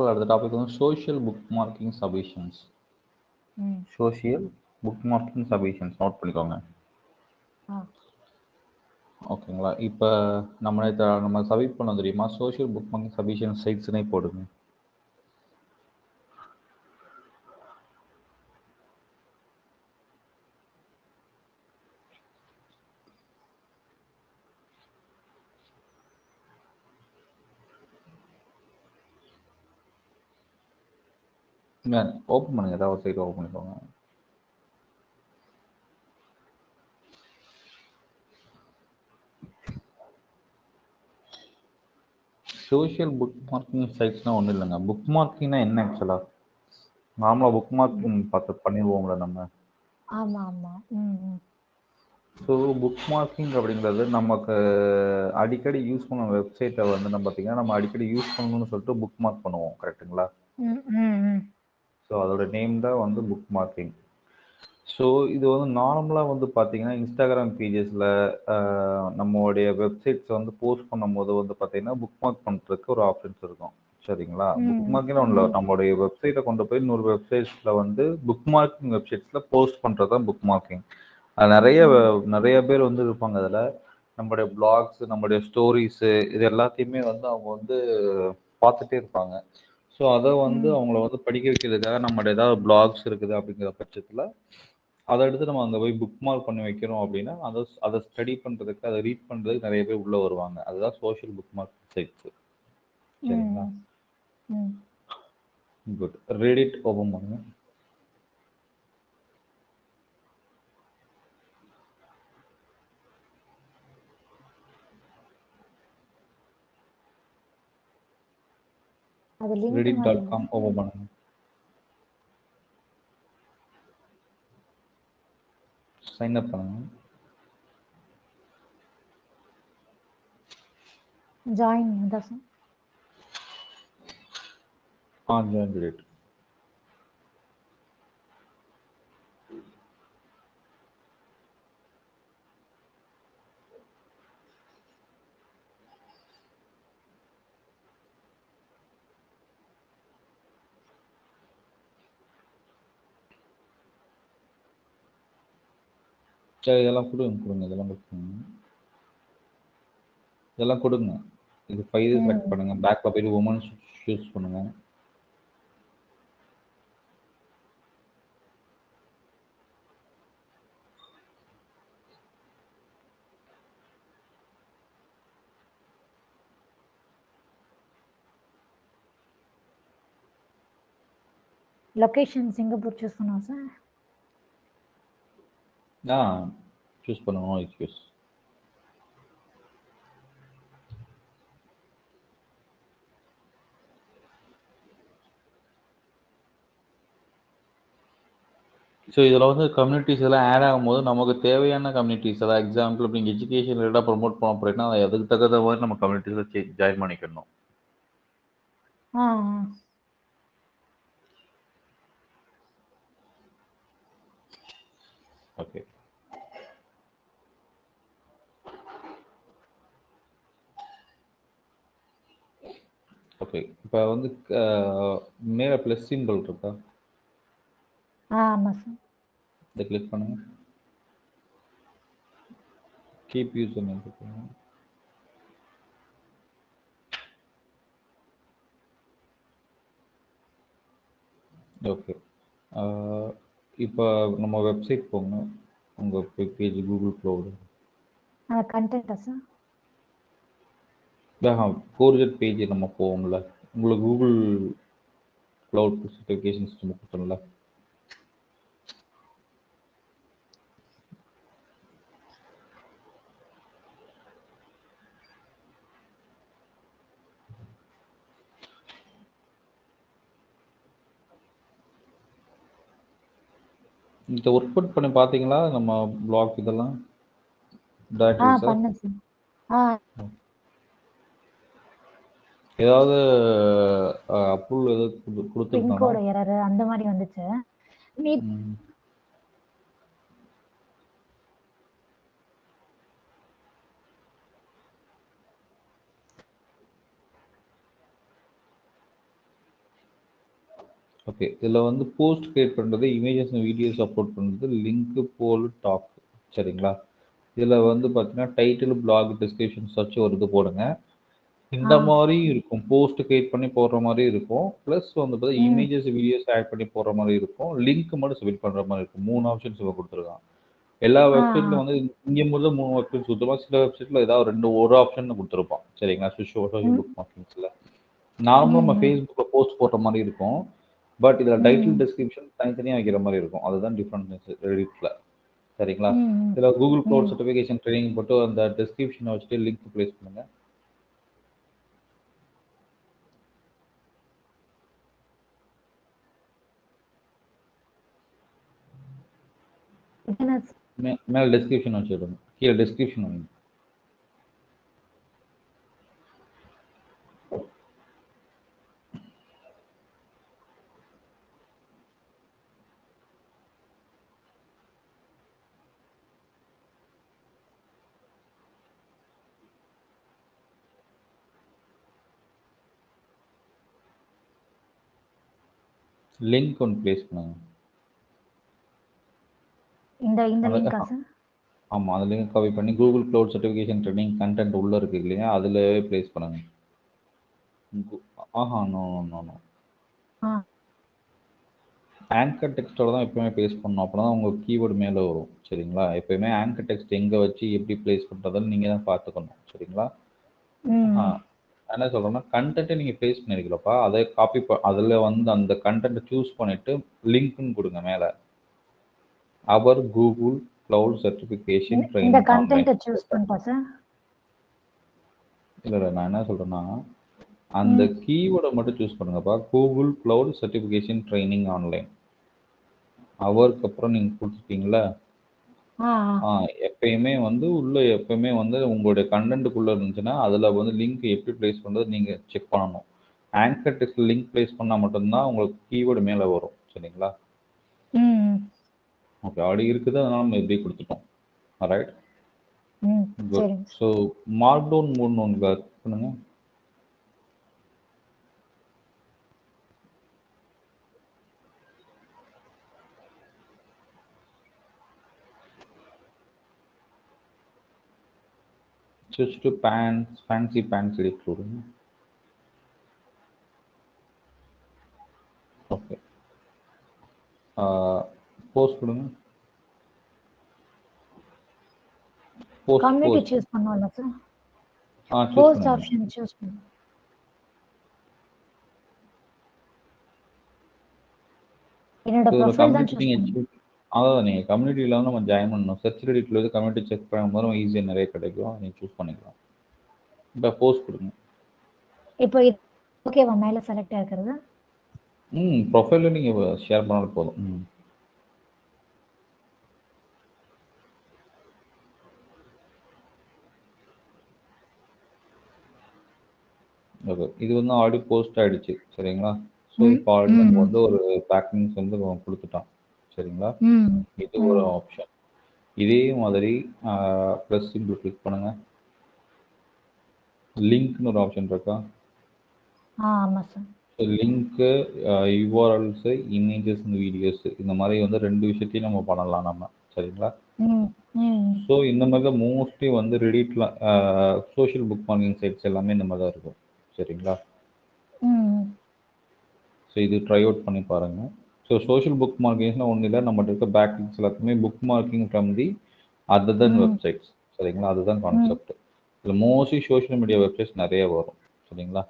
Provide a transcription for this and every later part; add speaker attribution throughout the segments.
Speaker 1: பார்க்கலாம். அடுத்த டாபிக் வந்து social bookmarking submissions. Social bookmarking submissions note பண்ணிக்கோங்க. ஓகேங்களா? இப்போ நம்ம சப்மிட் பண்ண தெரியுமா? சோஷியல் புக் மார்க்கிங் சபிஷன் சைட்ஸ்னே போடுங்க. ஓப்பன் பண்ணுங்க, ஏதாவது சைட் ஓப்பன் பண்ணிக்கோங்க. சோஷியல் புக் மார்க்கிங் சைட்ஸ்னால் ஒன்றும் இல்லைங்க. புக் மார்க்கிங்னா என்ன ஆக்சுவலாக? நார்மலாக புக் மார்க்கிங் பார்த்து பண்ணிடுவோம்ல நம்ம.
Speaker 2: ஆமாம் ஆமாம்.
Speaker 1: ஸோ புக் மார்க்கிங் அப்படிங்கிறது நமக்கு அடிக்கடி யூஸ் பண்ண வெப்சைட்டை வந்து நம்ம பார்த்தீங்கன்னா நம்ம அடிக்கடி யூஸ் பண்ணணும்னு சொல்லிட்டு புக் மார்க் பண்ணுவோம், கரெக்டுங்களா? ஸோ அதோட நேம் தான் வந்து புக் மார்க்கிங். ஸோ இது வந்து நார்மலாக வந்து பார்த்தீங்கன்னா இன்ஸ்டாகிராம் பேஜஸில் நம்மளுடைய வெப்சைட்ஸை வந்து போஸ்ட் பண்ணும்போது வந்து பார்த்தீங்கன்னா புக் மார்க் பண்ணுறதுக்கு ஒரு ஆப்ஷன்ஸ் இருக்கும், சரிங்களா? புக் மார்க்கிங் ஒன்றும் இல்லை, நம்மளுடைய வெப்சைட்டை கொண்டு போய் இன்னொரு வெப்சைட்ஸில் வந்து புக் மார்க்கிங் வெப்சைட்ஸில் போஸ்ட் பண்ணுறது தான் புக் மார்க்கிங். அது நிறைய பேர் வந்து இருப்பாங்க அதில். நம்மளுடைய பிளாக்ஸ், நம்மளுடைய ஸ்டோரிஸு, இது எல்லாத்தையுமே வந்து அவங்க வந்து பார்த்துட்டே இருப்பாங்க. ஸோ அதை வந்து அவங்கள வந்து படிக்க வைக்கிறதுக்காக நம்மளுடைய ஏதாவது பிளாக்ஸ் இருக்குது அப்படிங்கிற பட்சத்தில் அதை எடுத்து நம்ம அங்கே போய் புக் மார்க் பண்ணி வைக்கிறோம் அப்படின்னா அதை ஸ்டடி பண்ணுறதுக்கு, அதை ரீட் பண்ணுறதுக்கு நிறைய பேர் உள்ளே வருவாங்க. அதுதான் சோஷியல் புக் மார்க் சைட்ஸு, சரிங்களா? குட். ரெடிட் ஓப்பன் பண்ணுங்க. reddit.com ஓப்பன் பண்ணுங்க. சைன் அப் பண்ணுங்க.
Speaker 2: Join
Speaker 1: reddit. சரி, இதெல்லாம் கொடுங்க இதெல்லாம் கொடுங்க. இது 5 செலக்ட் பண்ணுங்க. பேக்ல போயிட்டு உமன்ஸ் சூஸ் பண்ணுங்க.
Speaker 2: லொகேஷன் சிங்கப்பூர் சூஸ் பண்ணுவோம் சார்.
Speaker 1: சூஸ் பண்ணுங்க. எக்ஸ்கியூஸ். ஸோ இதில் வந்து கம்யூனிட்டிஸ் எல்லாம் ஆட் ஆகும்போது நமக்கு தேவையான கம்யூனிட்டிஸ் எல்லாம், எக்ஸாம்பிள் இப்போ நீங்கள் எஜுகேஷன் ரிலேட்டாக ப்ரொமோட் பண்ண போகிறீங்கன்னா அதுக்கு தகுந்த மாதிரி நம்ம கம்யூனிட்டிஸில் ஜாயின் பண்ணிக்கணும். ஓகே. ஓகே, இப்போ வந்து மேலே ப்ளஸ் சிம்பிள் இருக்கா?
Speaker 2: ஆமாம் சார்.
Speaker 1: இதை கிளிக் பண்ணுங்க. கீப் யூசர் நேம் கொடுங்க. ஓகே. இப்போ நம்ம வெப்சைட் போங்க. உங்கள் பேஜ் கூகுள் க்ளவுடு
Speaker 2: கண்டென்ட்டா சார்?
Speaker 1: கோர்ஜெட் பேஜ் நம்ம போவோம்ல, உங்களுக்கு கூகுள் க்ளவுட் சர்டிஃபிகேஷன் சிஸ்டம் கொடுத்தோம்ல, இந்த ஒர்க் அவுட் பண்ணி பார்த்தீங்களா நம்ம பிளாக் இதெல்லாம் டைரக்டரிஸா?
Speaker 2: பண்ணேன் சார்.
Speaker 1: ஏதாவது அப்ரூவல் எதாவது கொடுத்துருக்கானா?
Speaker 2: பின்கோடு எரர் அந்த மாதிரி வந்துச்சு.
Speaker 1: ஓகே. இதில் வந்து போஸ்ட் கிரியேட் பண்ணுறது, இமேஜஸ் வீடியோஸ் அப்லோட் பண்ணுறது, லிங்க்கு, போல், டாக். சரிங்களா? இதில் வந்து பார்த்தீங்கன்னா டைட்டில், பிளாக், டிஸ்கிரிப்ஷன், சர்ச் ஒரு இது போடுங்க. இந்த மாதிரி இருக்கும். போஸ்ட் கிரியேட் பண்ணி போடுற மாதிரி இருக்கும். ப்ளஸ் வந்து பார்த்தீங்கன்னா இமேஜஸ் வீடியோஸ் ஆட் பண்ணி போடுற மாதிரி இருக்கும். லிங்க் மட்டும் சப்மிட் பண்ணுற மாதிரி இருக்கும். 3 ஆப்ஷன்ஸ் இவங்க கொடுத்துருக்கான். எல்லா வெப்சைட்ல வந்து இங்கே முதல் 3 வெப்சைட் கொடுத்துருப்பான். சில வெப்சைட்ல ஏதாவது ஒரு ஆப்ஷன் கொடுத்துருப்பான். சரிங்களா? சோஷியல் புக் மார்க்கிங்ஸில் நார்மலாக நம்ம ஃபேஸ்புக்கில் போஸ்ட் போடுற மாதிரி இருக்கும். பட் இதில் டைட்டில், டிஸ்கிரிப்ஷன் தனித்தனியாக வைக்கிற மாதிரி இருக்கும். அதுதான் டிஃப்ரென்ஸ் ரெடிட்டில். சரிங்களா? இதில் கூகுள் க்ளவுட் சர்டிஃபிகேஷன் ட்ரைனிங் போட்டு அந்த டிஸ்கிரிப்ஷனை வச்சுட்டு லிங்க் ப்ளேஸ் பண்ணுங்கள். மேலே டிஸ்கிரிப்ஷன் வச்சுடுங்க. கீழே டிஸ்கிரிப்ஷன் வைங்க. லிங்க் ஒன்று ப்ளேஸ் பண்ணுங்க.
Speaker 2: இந்த லிங்கா சார்?
Speaker 1: ஆமாம், அந்த லிங்க் காப்பி பண்ணி Google cloud certification training content உள்ளே இருக்குது இல்லையா, அதில் ப்ளேஸ் பண்ணுங்க. No no no. ஆங்கர் டெக்ஸ்ட்டோட தான் எப்பவுமே ப்ளேஸ் பண்ணணும். அப்போ தான் உங்கள் கீவேர்டு மேலே வரும். சரிங்களா? எப்பயுமே ஆங்கர் டெக்ஸ்ட் எங்கே வச்சு எப்படி ப்ளேஸ் பண்ணுறதுன்னு நீங்கள் தான் பார்த்துக்கணும். சரிங்களா? என்ன சொல்கிறேன்னா, கண்டென்ட்டை நீங்கள் ப்ளேஸ் பண்ணியிருக்கிறப்பா அதை காப்பி அதில் வந்து அந்த கண்டென்ட்டை சூஸ் பண்ணிவிட்டு லிங்க்னு கொடுங்க மேலே. அவர் Google cloud certification training online. இல்லை நான் என்ன சொல்கிறேன்னா, அந்த கீவேர்டை மட்டும் சூஸ் பண்ணுங்கப்பா. Google cloud certification training online. அவருக்கு அப்புறம் நீங்கள் கொடுத்துட்டீங்களா? எப்பயுமே வந்து எப்பயுமே வந்து உங்களுடைய கண்டென்ட்டுக்குள்ளே இருந்துச்சுன்னா அதில் வந்து லிங்க் எப்படி ப்ளேஸ் பண்ணுறது நீங்கள் செக் பண்ணணும். ஆங்கர் டெக்ஸ்ட் லிங்க் ப்ளேஸ் பண்ணால் மட்டும்தான் உங்களுக்கு கீவேர்டு மேலே வரும். சரிங்களா? ஓகே, ஆல்ரெடி இருக்குது, அதனால நம்ம எப்படி கொடுத்துட்டோம். Right, good. So mark down மூணு ஒன்று பண்ணுங்க. switch to pants, fancy pants edit கொடுங்க. ஓகே, போஸ்ட் கொடுங்க.
Speaker 2: கம்யூனிட்டி சூஸ் பண்ணனும்ல சார்?
Speaker 1: சூஸ்
Speaker 2: போஸ்ட்
Speaker 1: பண்ணுங்க.
Speaker 2: ஆப்ஷன் சூஸ் பண்ணுங்க. என்னோட ப்ரொஃபைல் தான் சூஸ் பண்ணனும்.
Speaker 1: அதான் நீங்கள் கம்யூனிட்டியில் வந்து நம்ம ஜாயின் பண்ணணும். சர்ச் ரெடிட்டில் வந்து கம்யூனிட்டி செக் பண்ணும்போது ஈஸியாக நிறைய கிடைக்கும். நீங்கள் சூஸ் பண்ணிக்கலாம். இப்போ போஸ்ட் கொடுங்க.
Speaker 2: இப்போ ஓகேவா மேலே செலக்ட் ஆகிறது?
Speaker 1: ப்ரொஃபைலில் நீங்கள் ஷேர் பண்ணாலும் போதும். ஓகே, இது வந்து ஆல்ரெடி போஸ்ட் ஆகிடுச்சு. சரிங்களா? ஸோ இப்போ ஆல்ரெடி நம்ம வந்து ஒரு பேக்கிங்ஸ் வந்து கொடுத்துட்டோம். சரிங்களா? இது ஒரு ஆப்ஷன். இதே மாதிரி ப்ளஸ் சிம்பிள் கிளிக் பண்ணுங்கள். லிங்க்னு ஒரு ஆப்ஷன் இருக்கா?
Speaker 2: ஆமாம் சார்.
Speaker 1: லிங்க்கு, யூஆர்எல்ஸு, இமேஜஸ், வீடியோஸு, இந்த மாதிரி வந்து 2 விஷயத்தையும் நம்ம பண்ணலாம் நம்ம. சரிங்களா? ஸோ இந்த மாதிரி தான் மோஸ்ட்லி வந்து ரெடிட்டில் சோஷியல் புக் மார்க்கிங் சைட்ஸ் எல்லாமே இந்த மாதிரி தான் இருக்கும். சரிங்களா? ஸோ இது ட்ரை அவுட் பண்ணி பாருங்கள். ஸோ சோஷியல் புக் மார்க்கிங்ஸ்னால் ஒன்றும் இல்லை, நம்மகிட்ட இருக்க பேக்லிங்ஸ் எல்லாத்துக்குமே book marking from the other then websites. சரிங்களா? அதுதான் கான்செப்ட். இதில் மோஸ்ட்லி சோஷியல் மீடியா வெப்சைட்ஸ் நிறைய வரும். சரிங்களா?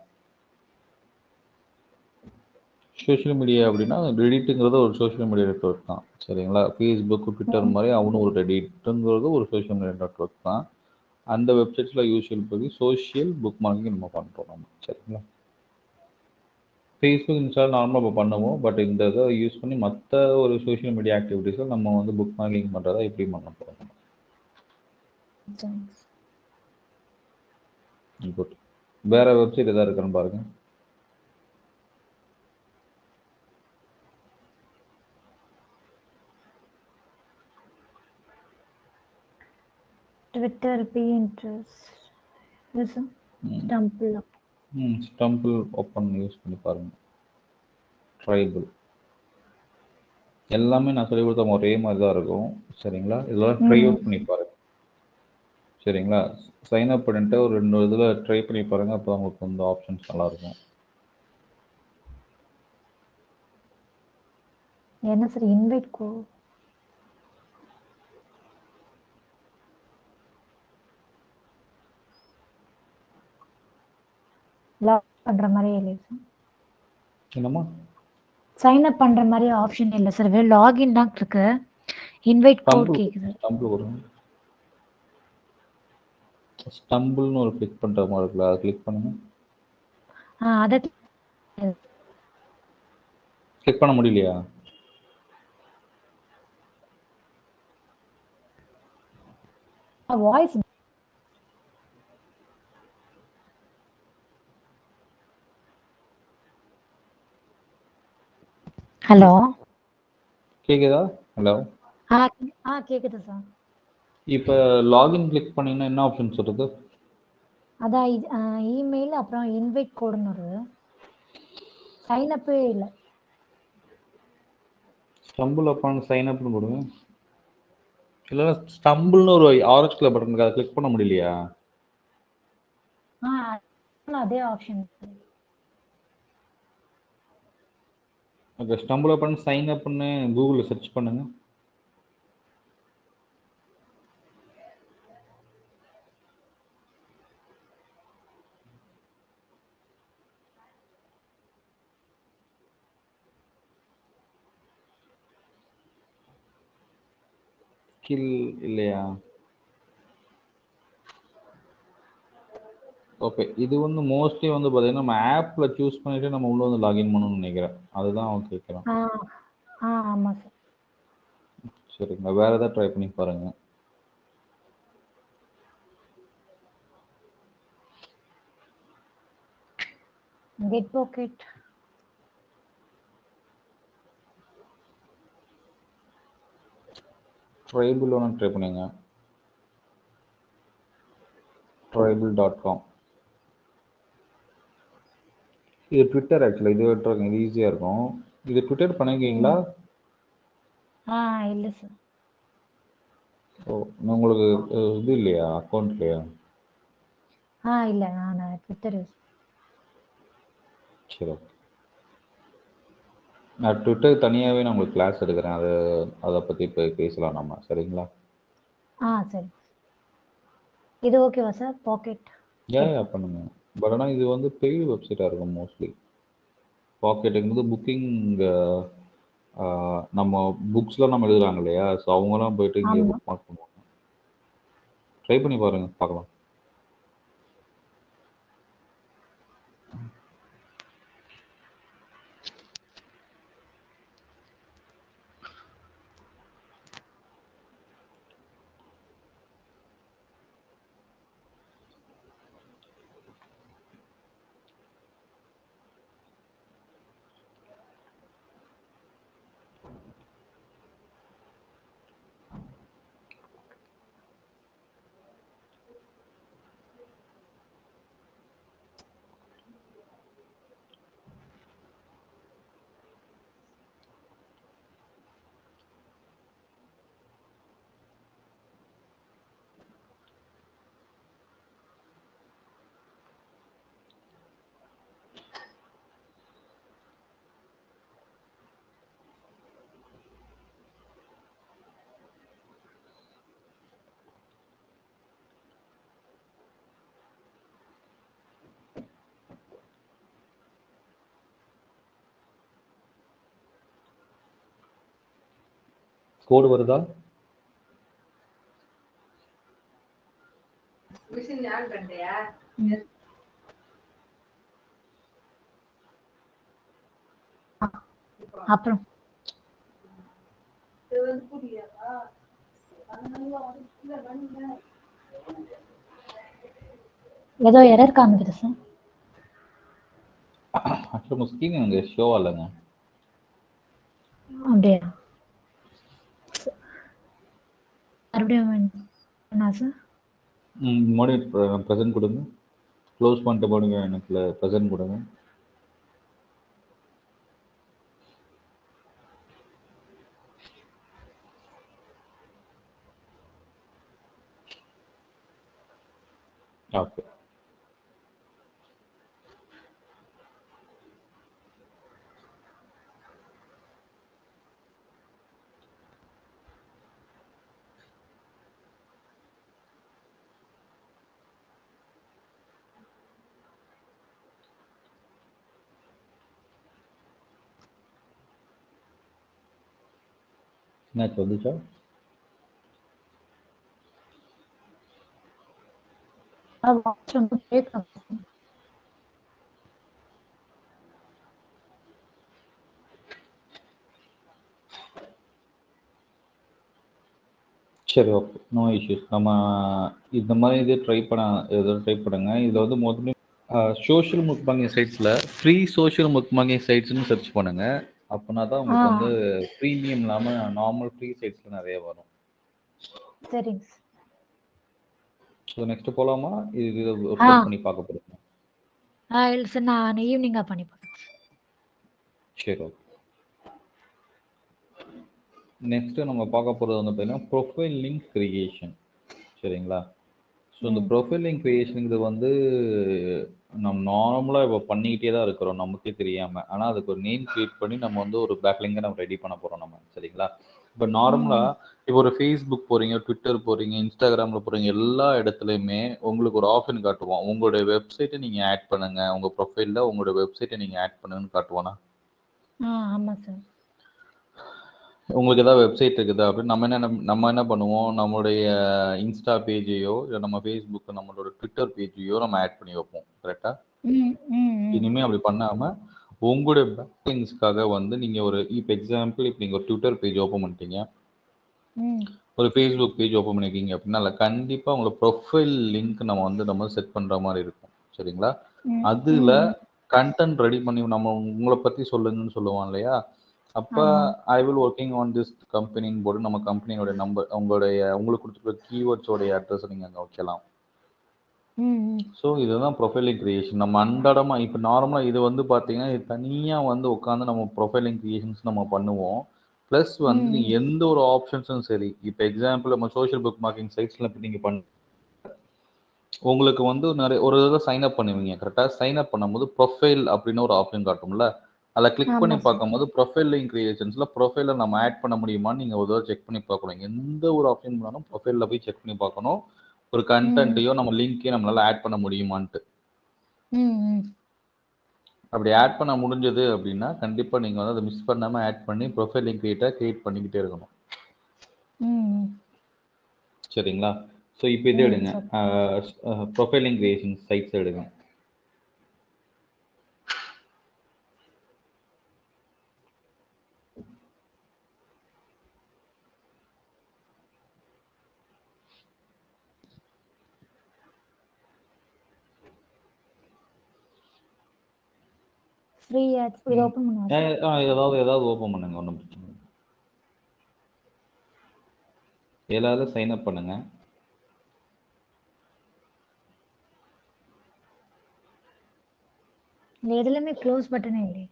Speaker 1: சோஷியல் மீடியா அப்படின்னா ரெடிட்டுங்கிறது ஒரு சோஷியல் மீடியா நெட்ஒர்க் தான். சரிங்களா? ஃபேஸ்புக், ட்விட்டர் மாதிரி அவனும் ஒரு ரெடிட்டுங்கிறது ஒரு சோஷியல் மீடியா நெட்ஒர்க் தான். அந்த வெப்சைட்ஸில் யூஸ்வல் பற்றி சோஷியல் புக் மார்க்கிங் நம்ம பண்ணுறோம் நம்ம. சரிங்களா? ஃபேஸ்புக், இன்ஸ்டால் நார்மலாக இப்போ பண்ணுவோம். பட் இந்த இதை யூஸ் பண்ணி மற்ற ஒரு சோஷியல் மீடியா ஆக்டிவிட்டீஸில் நம்ம வந்து புக் மார்க்கிங் பண்ணுறதா எப்படி பண்ண போகிறோம். குட். வேறு வெப்சைட் எதாவது இருக்கான்னு பாருங்கள்.
Speaker 2: Twitter, Pinterest, stumble.
Speaker 1: Stumble open use பண்ணி பாருங்கள். ட்ரைபிள். எல்லாமே நான் சொல்லி கொடுத்த ஒரே மாதிரி தான் இருக்கும். சரிங்களா? இதெல்லாம் ட்ரை அவுட் பண்ணி பாருங்க. சரிங்களா? சைன் அப் பண்ணிட்டு ஒரு 2 இதில் ட்ரை பண்ணி பாருங்க. அப்போ உங்களுக்கு வந்து ஆப்ஷன்ஸ் நல்லாயிருக்கும்.
Speaker 2: என்ன சார் இன்வைட் லாக் பண்ற மாதிரி இல்லை சார்.
Speaker 1: என்னம்மா?
Speaker 2: சைன் அப் பண்ற மாதிரி ஆப்ஷன் இல்லை சார். வெறும் லாகின் தான் இருக்கு. இன்வைட் கோட் கேக்குது.
Speaker 1: ஸ்டம்பிள் வரும். ஸ்டம்பிள்னு ஒரு கிளிக் பண்ணுற மாதிரி இருக்குல்ல, அதை கிளிக் பண்ணுங்க.
Speaker 2: அதை
Speaker 1: கிளிக் பண்ண முடியலையா?
Speaker 2: வாய்ஸ் ஹலோ
Speaker 1: கேக்குதா? ஹலோ
Speaker 2: கேக்குது சார்.
Speaker 1: இப்போ லாகின் கிளிக் பண்ணீங்கன்னா என்ன ஆப்ஷன்ஸ் வருது?
Speaker 2: அதான் இமெயில் அப்புறம் இன்வைட் கோடுன்னு வருது. சைன் அப்பே இல்லை.
Speaker 1: ஸ்டம்பிள் அப்பான் சைன் அப்னு போடுங்க. இல்லை ஸ்டம்பிள்னு ஒரு ஆரஞ்சு கலர் பட்டன் இருக்கு, அதை கிளிக் பண்ண முடியலையா?
Speaker 2: அதே option.
Speaker 1: Okay, StumbleUpon sign அப்னு கூகுளில் சர்ச் பண்ணுங்க. ஸ்கில் இல்லையா? ஓகே, இது வந்து மோஸ்ட்லி வந்து பார்த்தீங்கன்னா நம்ம ஆப்பில் சூஸ் பண்ணிவிட்டு நம்ம உள்ளே வந்து லாகின் பண்ணணும்னு நினைக்கிறேன். அதுதான் அவன் கேட்குறான்.
Speaker 2: ஆமாம் சார்.
Speaker 1: சரிங்களா, வேறு எதாவது ட்ரை பண்ணி பாருங்கள்.
Speaker 2: Get pocket.
Speaker 1: ட்ரைபிள் ஒன்று ட்ரை பண்ணுங்க. tribal.com. இது ட்விட்டர் ஆக்சுவலாக. இது விட்டுருங்க, இது ஈஸியாக இருக்கும். இது ட்விட்டர் பண்ணிருக்கீங்களா?
Speaker 2: இல்லை சார்.
Speaker 1: ஓ, உங்களுக்கு இது இல்லையா, அக்கௌண்ட் இல்லையா?
Speaker 2: இல்லை, நான் ட்விட்டர் யூஸ்.
Speaker 1: சரி, ஓகே. நான் ட்விட்டர் தனியாகவே நான் உங்களுக்கு கிளாஸ் எடுக்கிறேன். அதை பற்றி இப்போ பேசலாம் நம்ம. சரிங்களா?
Speaker 2: சரி. இது ஓகேவா சார்? பாக்கெட்
Speaker 1: பண்ணுங்க. பட் ஆனால் இது வந்து பெய்டு வெப்சைட்டாக இருக்கும் மோஸ்ட்லி. பாக்கெட்டுங்கிறது புக்கிங், நம்ம புக்ஸ்லாம் நம்ம எழுதுறாங்க இல்லையா, ஸோ அவங்களாம் போயிட்டு இங்கே புக் மார்க் பண்ணுவாங்க. ட்ரை பண்ணி பாருங்க, பார்க்கலாம். கோடு வருதா?
Speaker 2: அப்புறம் ஏதோ எரர் காமிக்குது சார்.
Speaker 1: ஆக்சுவலாக உங்கள் ஸ்க்ரீன் எனக்கு ஷோ ஆகலைங்க.
Speaker 2: அப்படியா? மறுபடியும் சார்.
Speaker 1: மறுபடியும் ப்ரெசென்ட் கொடுங்க. க்ளோஸ் பண்ணிட்டு போடுங்க, எனக்கு ப்ரெசென்ட் கொடுங்க. ஓகே. என்னாச்சு வந்துச்சா? சரி, ஓகே. No issues. நம்ம இந்த மாதிரி இது ட்ரை பண்ணுங்க. இதில் வந்து மோஸ்ட்லி சோஷியல் முக்பாங்கிங் சைட்ஸில் ஃப்ரீ சோஷியல் முக்பாங்கிங் சைட்ஸ்னு சர்ச் பண்ணுங்க. அப்படின்னா தான் உங்களுக்கு வந்து ப்ரீமியம் இல்லாமல் நார்மல் ஃப்ரீ சைட்ஸில் நிறைய வரும்.
Speaker 2: சரிங்க.
Speaker 1: ஸோ நெக்ஸ்ட் போகலாமா? இது ஒர்க் அவுட் பண்ணி பார்க்க போகிறோம்.
Speaker 2: இல்லை சார், நான் ஈவினிங்காக பண்ணி பார்க்குறேன்.
Speaker 1: சரி, ஓகே. நெக்ஸ்ட்டு நம்ம பார்க்க போகிறது வந்து பார்த்தீங்கன்னா ப்ரொஃபைல் லிங்க் கிரியேஷன். சரிங்களா? ஸோ இந்த ப்ரொஃபைல் லிங்க் கிரியேஷனுங்கிறது வந்து நம்ம நார்மலாக இப்போ பண்ணிக்கிட்டே தான் இருக்கிறோம் நமக்கே தெரியாமல். ஆனால் அதுக்கு ஒரு நேம் கிரியேட் பண்ணி நம்ம வந்து ஒரு பேக்லிங்கை நம்ம ரெடி பண்ண போகிறோம் நம்ம. சரிங்களா? இப்போ நார்மலாக இப்போ ஒரு ஃபேஸ்புக் போகிறீங்க, ட்விட்டர் போகிறீங்க, இன்ஸ்டாகிராமில் போகிறீங்க, எல்லா இடத்துலையுமே உங்களுக்கு ஒரு ஆப்ஷன் காட்டுவோம். உங்களுடைய வெப்சைட்டை நீங்கள் ஆட் பண்ணுங்கள், உங்கள் ப்ரொஃபைலில் உங்களுடைய வெப்சைட்டை நீங்கள் ஆட் பண்ணுங்கன்னு காட்டுவோன்னா?
Speaker 2: ஆமாம் சார்.
Speaker 1: உங்களுக்கு ஏதாவது வெப்சைட் இருக்குதா அப்படின்னு நம்ம என்ன பண்ணுவோம், நம்மளுடைய இன்ஸ்டா பேஜையோ இல்லை நம்ம ஃபேஸ்புக் நம்மளோட ட்விட்டர் பேஜையோ நம்ம ஆட் பண்ணி வைப்போம். கரெக்டா? இனிமேல் அப்படி பண்ணாமல் உங்களுடைய பேக்லிங்ஸ்க்காக வந்து நீங்கள் ஒரு இப்போ எக்ஸாம்பிள் இப்போ நீங்கள் ஒரு ட்விட்டர் பேஜ் ஓப்பன் பண்ணிட்டீங்க, ஒரு ஃபேஸ்புக் பேஜ் ஓப்பன் பண்ணிருக்கீங்க அப்படின்னா அதில் கண்டிப்பாக உங்களோட ப்ரொஃபைல் லிங்க் நம்ம செட் பண்ணுற மாதிரி இருக்கும். சரிங்களா? அதில் கண்டென்ட் ரெடி பண்ணி நம்ம உங்களை பற்றி சொல்லுங்கன்னு சொல்லுவோம் இல்லையா? அப்போ I will working on this கம்பெனின்னு போட்டு நம்ம கம்பெனியோட நம்பர் உங்களுக்கு கொடுத்துருக்க கீவேர்ட்ஸோடைய அட்ரஸை நீங்கள் அங்கே வைக்கலாம். ஸோ இதுதான் ப்ரொஃபைலிங் கிரியேஷன். நம்ம அன்றாடமாக இப்போ நார்மலாக இது வந்து பார்த்தீங்கன்னா இது தனியாக வந்து உட்காந்து நம்ம ப்ரொஃபைலிங் கிரியேஷன்ஸ் நம்ம பண்ணுவோம். ப்ளஸ் வந்து நீங்கள் எந்த ஒரு ஆப்ஷன்ஸும் சரி, இப்போ எக்ஸாம்பிள் நம்ம சோஷியல் புக் மார்க்கிங் சைட்ஸில் இப்போ நீங்கள் உங்களுக்கு வந்து நிறைய ஒரு இதில் சைன் அப் பண்ணுவீங்க. கரெக்டாக? சைன் அப் பண்ணும்போது ப்ரொஃபைல் அப்படின்னு ஒரு ஆப்ஷன் காட்டும்ல, அதில் கிளிக் பண்ணி பார்க்கும்போது ப்ரொஃபைல் லிங்க் கிரியேஷன்ஸில் ப்ரொஃபைலில் நம்ம ஆட் பண்ண முடியுமான்னு நீங்கள் ஒரு தடவை செக் பண்ணி பார்க்கணும். எந்த ஒரு ஆப்ஷன் பண்ணாலும் ப்ரொஃபைலில் போய் செக் பண்ணி பார்க்கணும். ஒரு கண்டென்ட்டையோ நம்ம லிங்க்கையோ நம்மளால் ஆட் பண்ண முடியுமான்ட்டு. அப்படி ஆட் பண்ண முடிஞ்சது அப்படின்னா கண்டிப்பாக நீங்கள் வந்து அதை மிஸ் பண்ணாமல் ஆட் பண்ணி ப்ரொஃபைல் லிங்க் கிரியேட் பண்ணிக்கிட்டே இருக்கணும். சரிங்களா? ஸோ இப்போ இது எடுங்க, ப்ரொஃபைல் லிங்க் கிரியேஷன் சைட்ஸ் எடுங்க.
Speaker 2: ஃப்ரீ ஆட்ஸ் இது ஓபன் பண்ணுங்க.
Speaker 1: ஏதாவது ஓபன் பண்ணுங்க, ஒன்றும் பிரச்சனை இல்லை. எல்லாரும் சைன் அப் பண்ணுங்க.
Speaker 2: எதுலயுமே க்ளோஸ் பட்டனே இல்லை.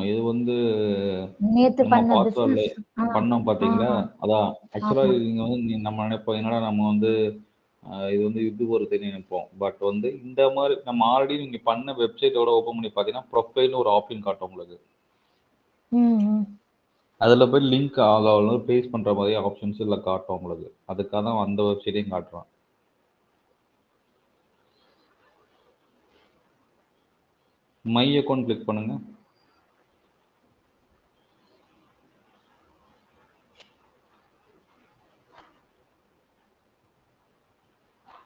Speaker 1: இது வந்து
Speaker 2: நேத்து
Speaker 1: நம்ம
Speaker 2: பண்ண
Speaker 1: பாஸ்வேர்டில்
Speaker 2: பிசினஸ்
Speaker 1: பண்ணோம் பார்த்தீங்களா? அதான் ஆக்சுவலாக நீங்கள் வந்து நம்ம நினைப்போம் என்னடா நம்ம வந்து இது வந்து இது வருதுன்னு நினைப்போம். பட் வந்து இந்த மாதிரி நம்ம ஆல்ரெடி நீங்கள் பண்ண வெப்சைட்டோட ஓப்பன் பண்ணி பார்த்தீங்கன்னா ப்ரொஃபைல்னு ஒரு ஆப்ஷன் காட்டும் உங்களுக்கு. அதில் போய் லிங்க் ஆக பேஸ் பண்ணுற மாதிரி ஆப்ஷன்ஸ் இல்லை காட்டும் உங்களுக்கு. அதுக்காக தான் அந்த வெப்சைட்டையும் காட்டுறோம். மை அக்கௌண்ட் கிளிக் பண்ணுங்க.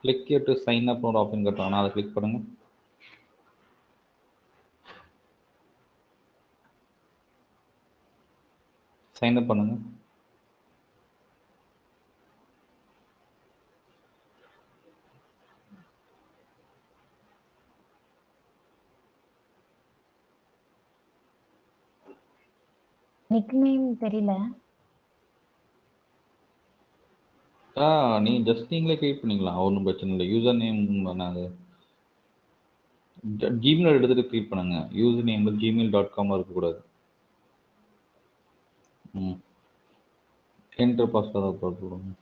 Speaker 1: கிளிக் டு சைன் அப்னு ஒரு ஆப்ஷன் காட்டுறாங்க, அதை கிளிக் பண்ணுங்க. சைன் அப் பண்ணுங்க.
Speaker 2: நிக் நேம் தெரியல.
Speaker 1: நீ ஜஸ்ட் நீங்களே கிரியேட் பண்ணிக்கலாம், ஒன்றும் பிரச்சனை இல்லை. யூசர் நேம் பண்ணாது. ஜிமெயில் எடுத்துட்டு கிரியேட் பண்ணுங்க. யூசர் நேம் gmail.com இருக்கக்கூடாது. என்டர் பாஸ்வேர்ட் போடுங்க.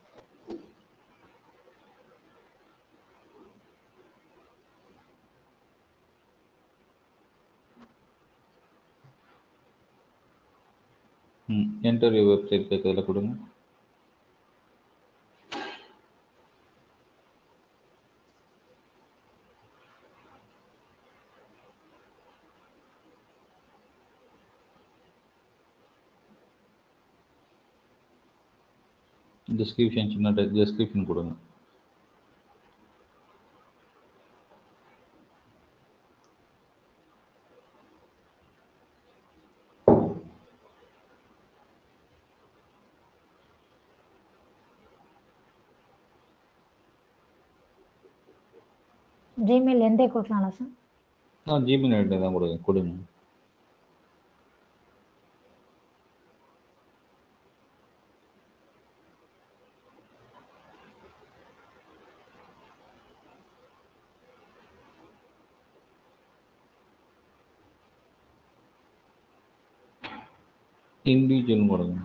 Speaker 1: என்டர் வெப்சைட் கேட்கறதுல கொடுங்க. டிஸ்கிரிப்ஷன் சின்ன டிஸ்கிரிப்ஷன் கொடுங்க.
Speaker 2: ஜிமெயில் எந்த கொடுக்கலாம்ல சார்?
Speaker 1: ஜிமெயில் ஐடி தான் கொடுங்க. இண்டிவிஜுவல் கொடுங்க.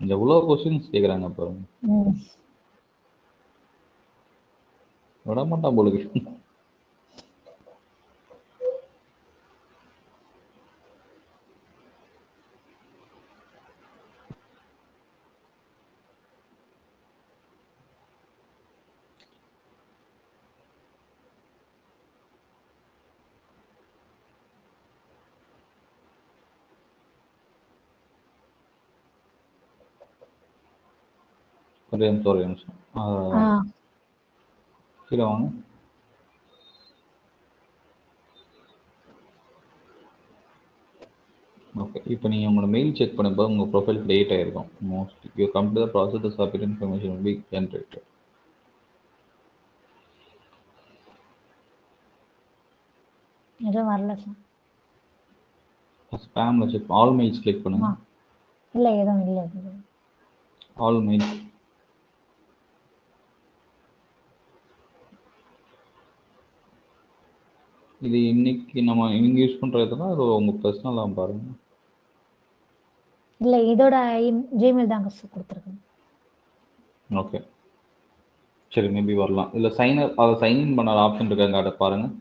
Speaker 1: இந்த எவ்வளவு கொஸ்டின்ஸ் கேக்குறாங்க பாருங்க. விட மாட்டான் போலுக்கு. ஒரே நிமிஷம் கீழே வாங்க. ஓகே, இப்போ நீங்கள் உங்களோட மெயில் செக் பண்ணும்போது உங்கள் ப்ரொஃபைல் கிரியேட் ஆகிருக்கும். Mostly you come to the process the submit information will be generated.
Speaker 2: எதுவும் வரல சார்.
Speaker 1: ஸ்பேம்ல செக் ஆல் மெயில்ஸ் கிளிக் பண்ணுங்க.
Speaker 2: இல்லை எதுவும் இல்லை.
Speaker 1: ஆல் மெயில்ஸ் இது இன்னைக்கு நம்ம இங்கே யூஸ் பண்ணுறதுனா அது உங்கள் பர்சனலாக பாருங்கள்.
Speaker 2: இல்லை இதோட ஜிமெயில் தாங்க சார் கொடுத்துருக்கேன்.
Speaker 1: ஓகே சரி, மேபி வரலாம். இல்லை சைன்இன் பண்ண ஆப்ஷன் இருக்காங்க, அதை பாருங்கள்.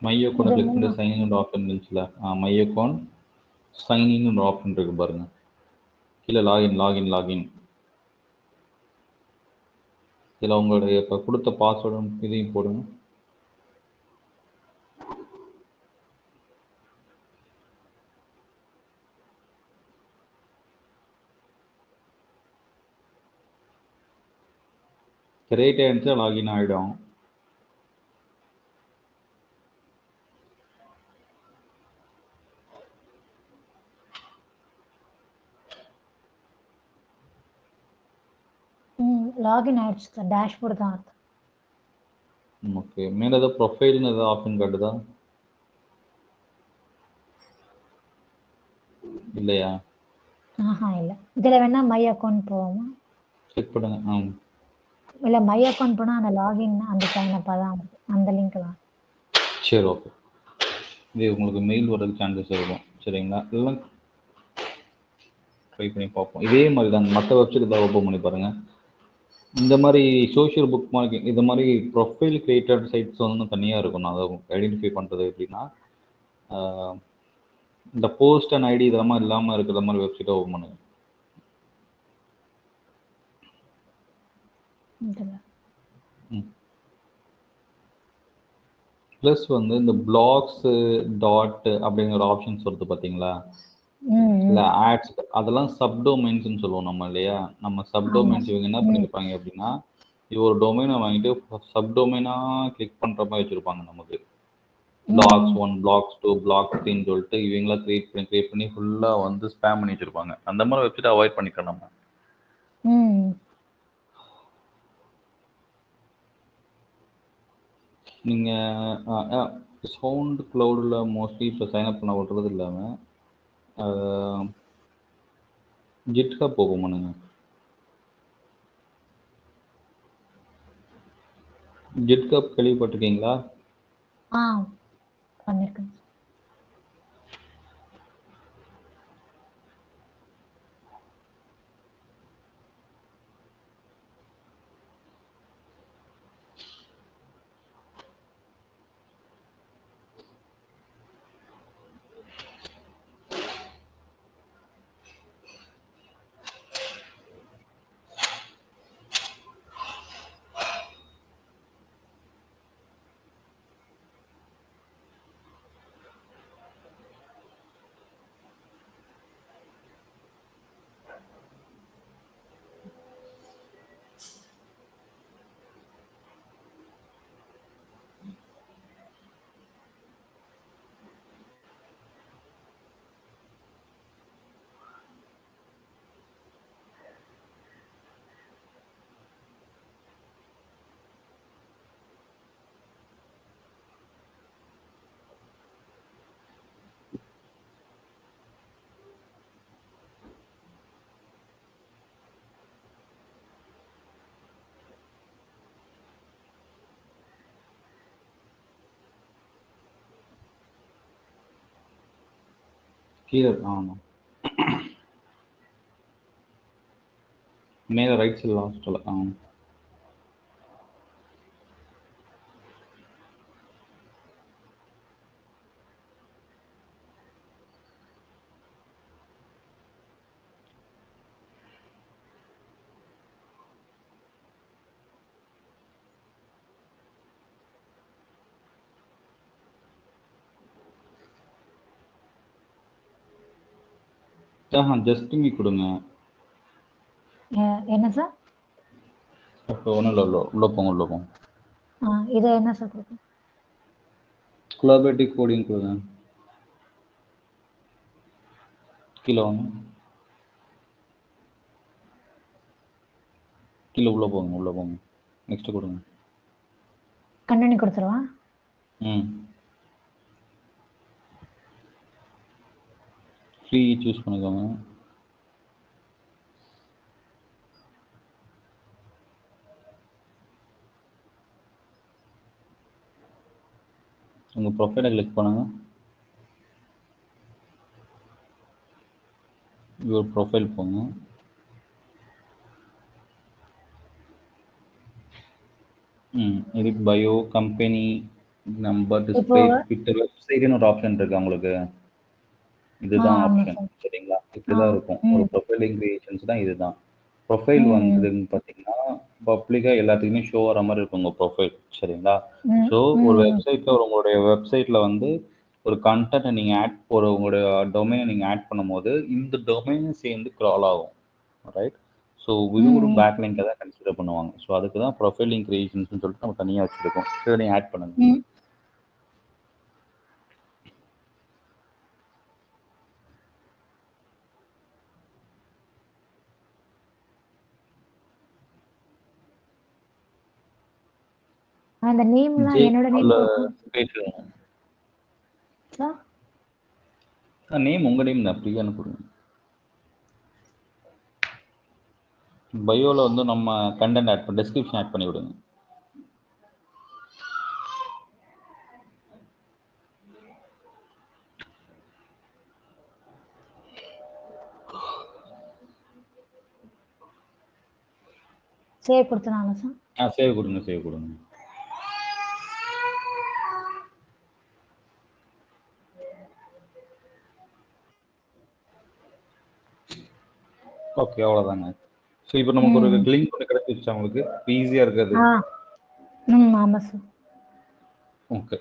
Speaker 1: மை அக்கௌண்ட் கிளிக் பண்ணி சைன்இன் ஆப்ஷன் இருந்துச்சுல, மை அக்கௌண்ட் சைன்இன் ஆப்ஷன் இருக்கு பாருங்க. கீழே லாகின் இதில் உங்களுடைய இப்போ கொடுத்த பாஸ்வேர்டும் இதையும் போடுங்க. கிரியேட் ஆகிடுச்சா லாகின் ஆகிடும்.
Speaker 2: லாகின் ஆயிடுச்சு சார். டேஷ்போர்டு தான் இருக்கு.
Speaker 1: ஓகே, மேலே ஏதாவது ப்ரொஃபைல்னு ஏதாவது ஆப்ஷன் காட்டுதா? இல்லையா?
Speaker 2: இல்லை. இதில் வேணா மை அக்கௌண்ட் போவோமா?
Speaker 1: செக் பண்ணுங்க.
Speaker 2: இல்லை மை அக்கௌண்ட் போனால் அந்த லாகின் அந்த சைனப்பாக தான் இருக்கு, அந்த லிங்க் தான்.
Speaker 1: சரி ஓகே, இது உங்களுக்கு மெயில் வரதுக்கு சான்சஸ் இருக்கும். சரிங்களா? இதெல்லாம் ட்ரை பண்ணி பார்ப்போம். இதே மாதிரி தான் மற்ற வெப்சைட் ஏதாவது ஓப்பன் பண்ணி பாருங்கள். இந்த மாதிரி சோஷியல் புக் மார்க்கிங் இந்த மாதிரி ப்ரொஃபைல் கிரியேட்டட் சைட்ஸ் வந்து தனியாக இருக்கும். நான் அதை ஐடென்டிஃபை பண்ணுறது எப்படின்னா, இந்த போஸ்ட் அண்ட் ஐடி இதெல்லாம் இல்லாமல் இருக்கிற மாதிரி வெப்சைட்டை ஓப்பன் பண்ணுங்க. ப்ளஸ் வந்து இந்த பிளாக்ஸ் டாட் அப்படிங்கிற ஆப்ஷன்ஸ் வருது பார்த்தீங்களா? இல்லை ஆட்ஸ், அதெல்லாம் சப்டொமைன்ஸ்ன்னு சொல்லுவோம் நம்ம இல்லையா? நம்ம சப்டொமைன்ஸ் இவங்க என்ன பண்ணியிருப்பாங்க அப்படின்னா, இது ஒரு டொமைனை வாங்கிட்டு சப்டொமைனாக கிளிக் பண்ணுற மாதிரி வச்சுருப்பாங்க நமக்கு. பிளாக்ஸ் 1 பிளாக்ஸ் 2 பிளாக்ஸ் 3ன்னு சொல்லிட்டு இவங்களா கிரியேட் பண்ணி ஃபுல்லாக வந்து ஸ்பேம் பண்ணி வச்சிருப்பாங்க. அந்த மாதிரி வெப்சைட் அவாய்ட் பண்ணிக்கலாம் நம்ம. நீங்கள் சவுண்ட் க்ளவுடில் மோஸ்ட்லி இப்போ சைன்அப் பண்ண விடுறது இல்லாமல் GitHub ஓப்பன் பண்ணுங்க. GitHub கேள்விப்பட்டிருக்கீங்களா?
Speaker 2: பண்ணிருக்கேன்.
Speaker 1: கீழே மேலே ரைட் சைடு லாஸ்ட்டில் ஜஸ்ட் மீ கொடுங்க.
Speaker 2: என்ன சார்?
Speaker 1: இப்போ ஒன்றும் இல்லை, உள்ள போங்க.
Speaker 2: இதை என்ன சார் கொடுக்கும்?
Speaker 1: கொலாபரேட்டிவ் கோடிங் கொடுங்க. கீழே வாங்க, கீழே உள்ள போங்க. நெக்ஸ்ட் கொடுங்க.
Speaker 2: கண்டினியூ கொடுத்துருவா.
Speaker 1: ஃப்ரீ சூஸ் பண்ணிக்கோங்க. உங்கள் ப்ரொஃபைலை கிளிக் பண்ணுங்க. யுவர் ப்ரொஃபைல் போங்க. Edit bio, company number, display, Twitter, வெப்சைட்னு ஒரு ஆப்ஷன் இருக்கு உங்களுக்கு. இதுதான் ஆப்ஷன், சரிங்களா? இப்படிதான் இருக்கும். ஒரு ப்ரொஃபைலிங் கிரியேஷன்ஸ் தான் இதுதான். ப்ரொஃபைல் வந்துன்னு பார்த்தீங்கன்னா பப்ளிக்காக எல்லாத்துக்குமே ஷோ ஆகிற மாதிரி இருக்கும் உங்கள் ப்ரொஃபைல், சரிங்களா? ஸோ ஒரு வெப்சைட்டில் உங்களுடைய வெப்சைட்டில் வந்து ஒரு கண்டென்ட்டை நீங்கள் உங்களுடைய டொமைனை நீங்கள் ஆட் பண்ணும்போது இந்த டொமைனும் சேர்ந்து க்ரால் ஆகும், ரைட்? ஸோ இது ஒரு பேக் லிங்கை தான் கன்சிடர் பண்ணுவாங்க. ஸோ அதுக்கு தான் ப்ரொஃபைலிங் கிரியேஷன்ஸ்னு சொல்லிட்டு நம்ம தனியாக வச்சுருக்கோம். ஸோ நீங்கள் ஆட் பண்ணுங்க.
Speaker 2: அந்த நேம்லாம் என்னோட நேம்
Speaker 1: பேசுறோம் சார். நேம் உங்க நேம் தான், பிரியான்னு கொடுங்க. பயோல வந்து நம்ம கண்டென்ட் ஆட் பண்ணி டெஸ்கிரிப்ஷன் ஆட் பண்ணி விடுங்க.
Speaker 2: சேவ் கொடுத்தனால சார்.
Speaker 1: சேவ் கொடுங்க. ஓகே, அவ்வளோதாங்க. ஸோ இப்போ நமக்கு ஒரு லிங்க் ஒன்று கிடைச்சிருச்சா உங்களுக்கு? ஈஸியாக இருக்காது.
Speaker 2: ஆமாம் சார்.
Speaker 1: ஓகே,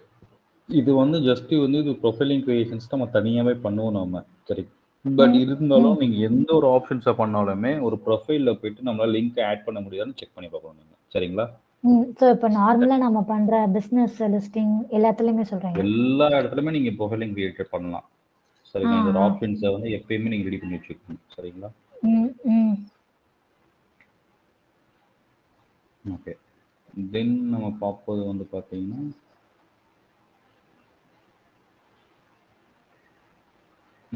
Speaker 1: இது வந்து ஜஸ்ட் வந்து இது ப்ரொஃபைலிங் கிரியேஷன்ஸ் நம்ம தனியாகவே பண்ணுவோம் நம்ம, சரி? பட் இருந்தாலும் நீங்கள் எந்த ஒரு ஆப்ஷன்ஸை பண்ணாலுமே ஒரு ப்ரொஃபைலில் போயிட்டு நம்மளால் லிங்க் ஆட் பண்ண முடியாதுன்னு செக் பண்ணி பார்க்கணும் நீங்கள், சரிங்களா?
Speaker 2: ஸோ இப்போ நார்மலா நம்ம பண்ற பிசினஸ் லிஸ்டிங் எல்லாத்துலயுமே சொல்றீங்க.
Speaker 1: எல்லா இடத்துலையுமே நீங்கள் ப்ரொஃபைலிங் கிரியேட் பண்ணலாம்.
Speaker 2: ஆ,
Speaker 1: சரிங்களா? இந்த
Speaker 2: ஆ.
Speaker 1: ஆப்ஷன்ஸை வந்து எப்பயுமே நீங்கள் ரெடி பண்ணி வச்சுக்கணும். சரிங்களா?
Speaker 2: ம், ம்.
Speaker 1: ஓகே. தென் நம்ம பார்ப்பது வந்து பார்த்தீங்கன்னா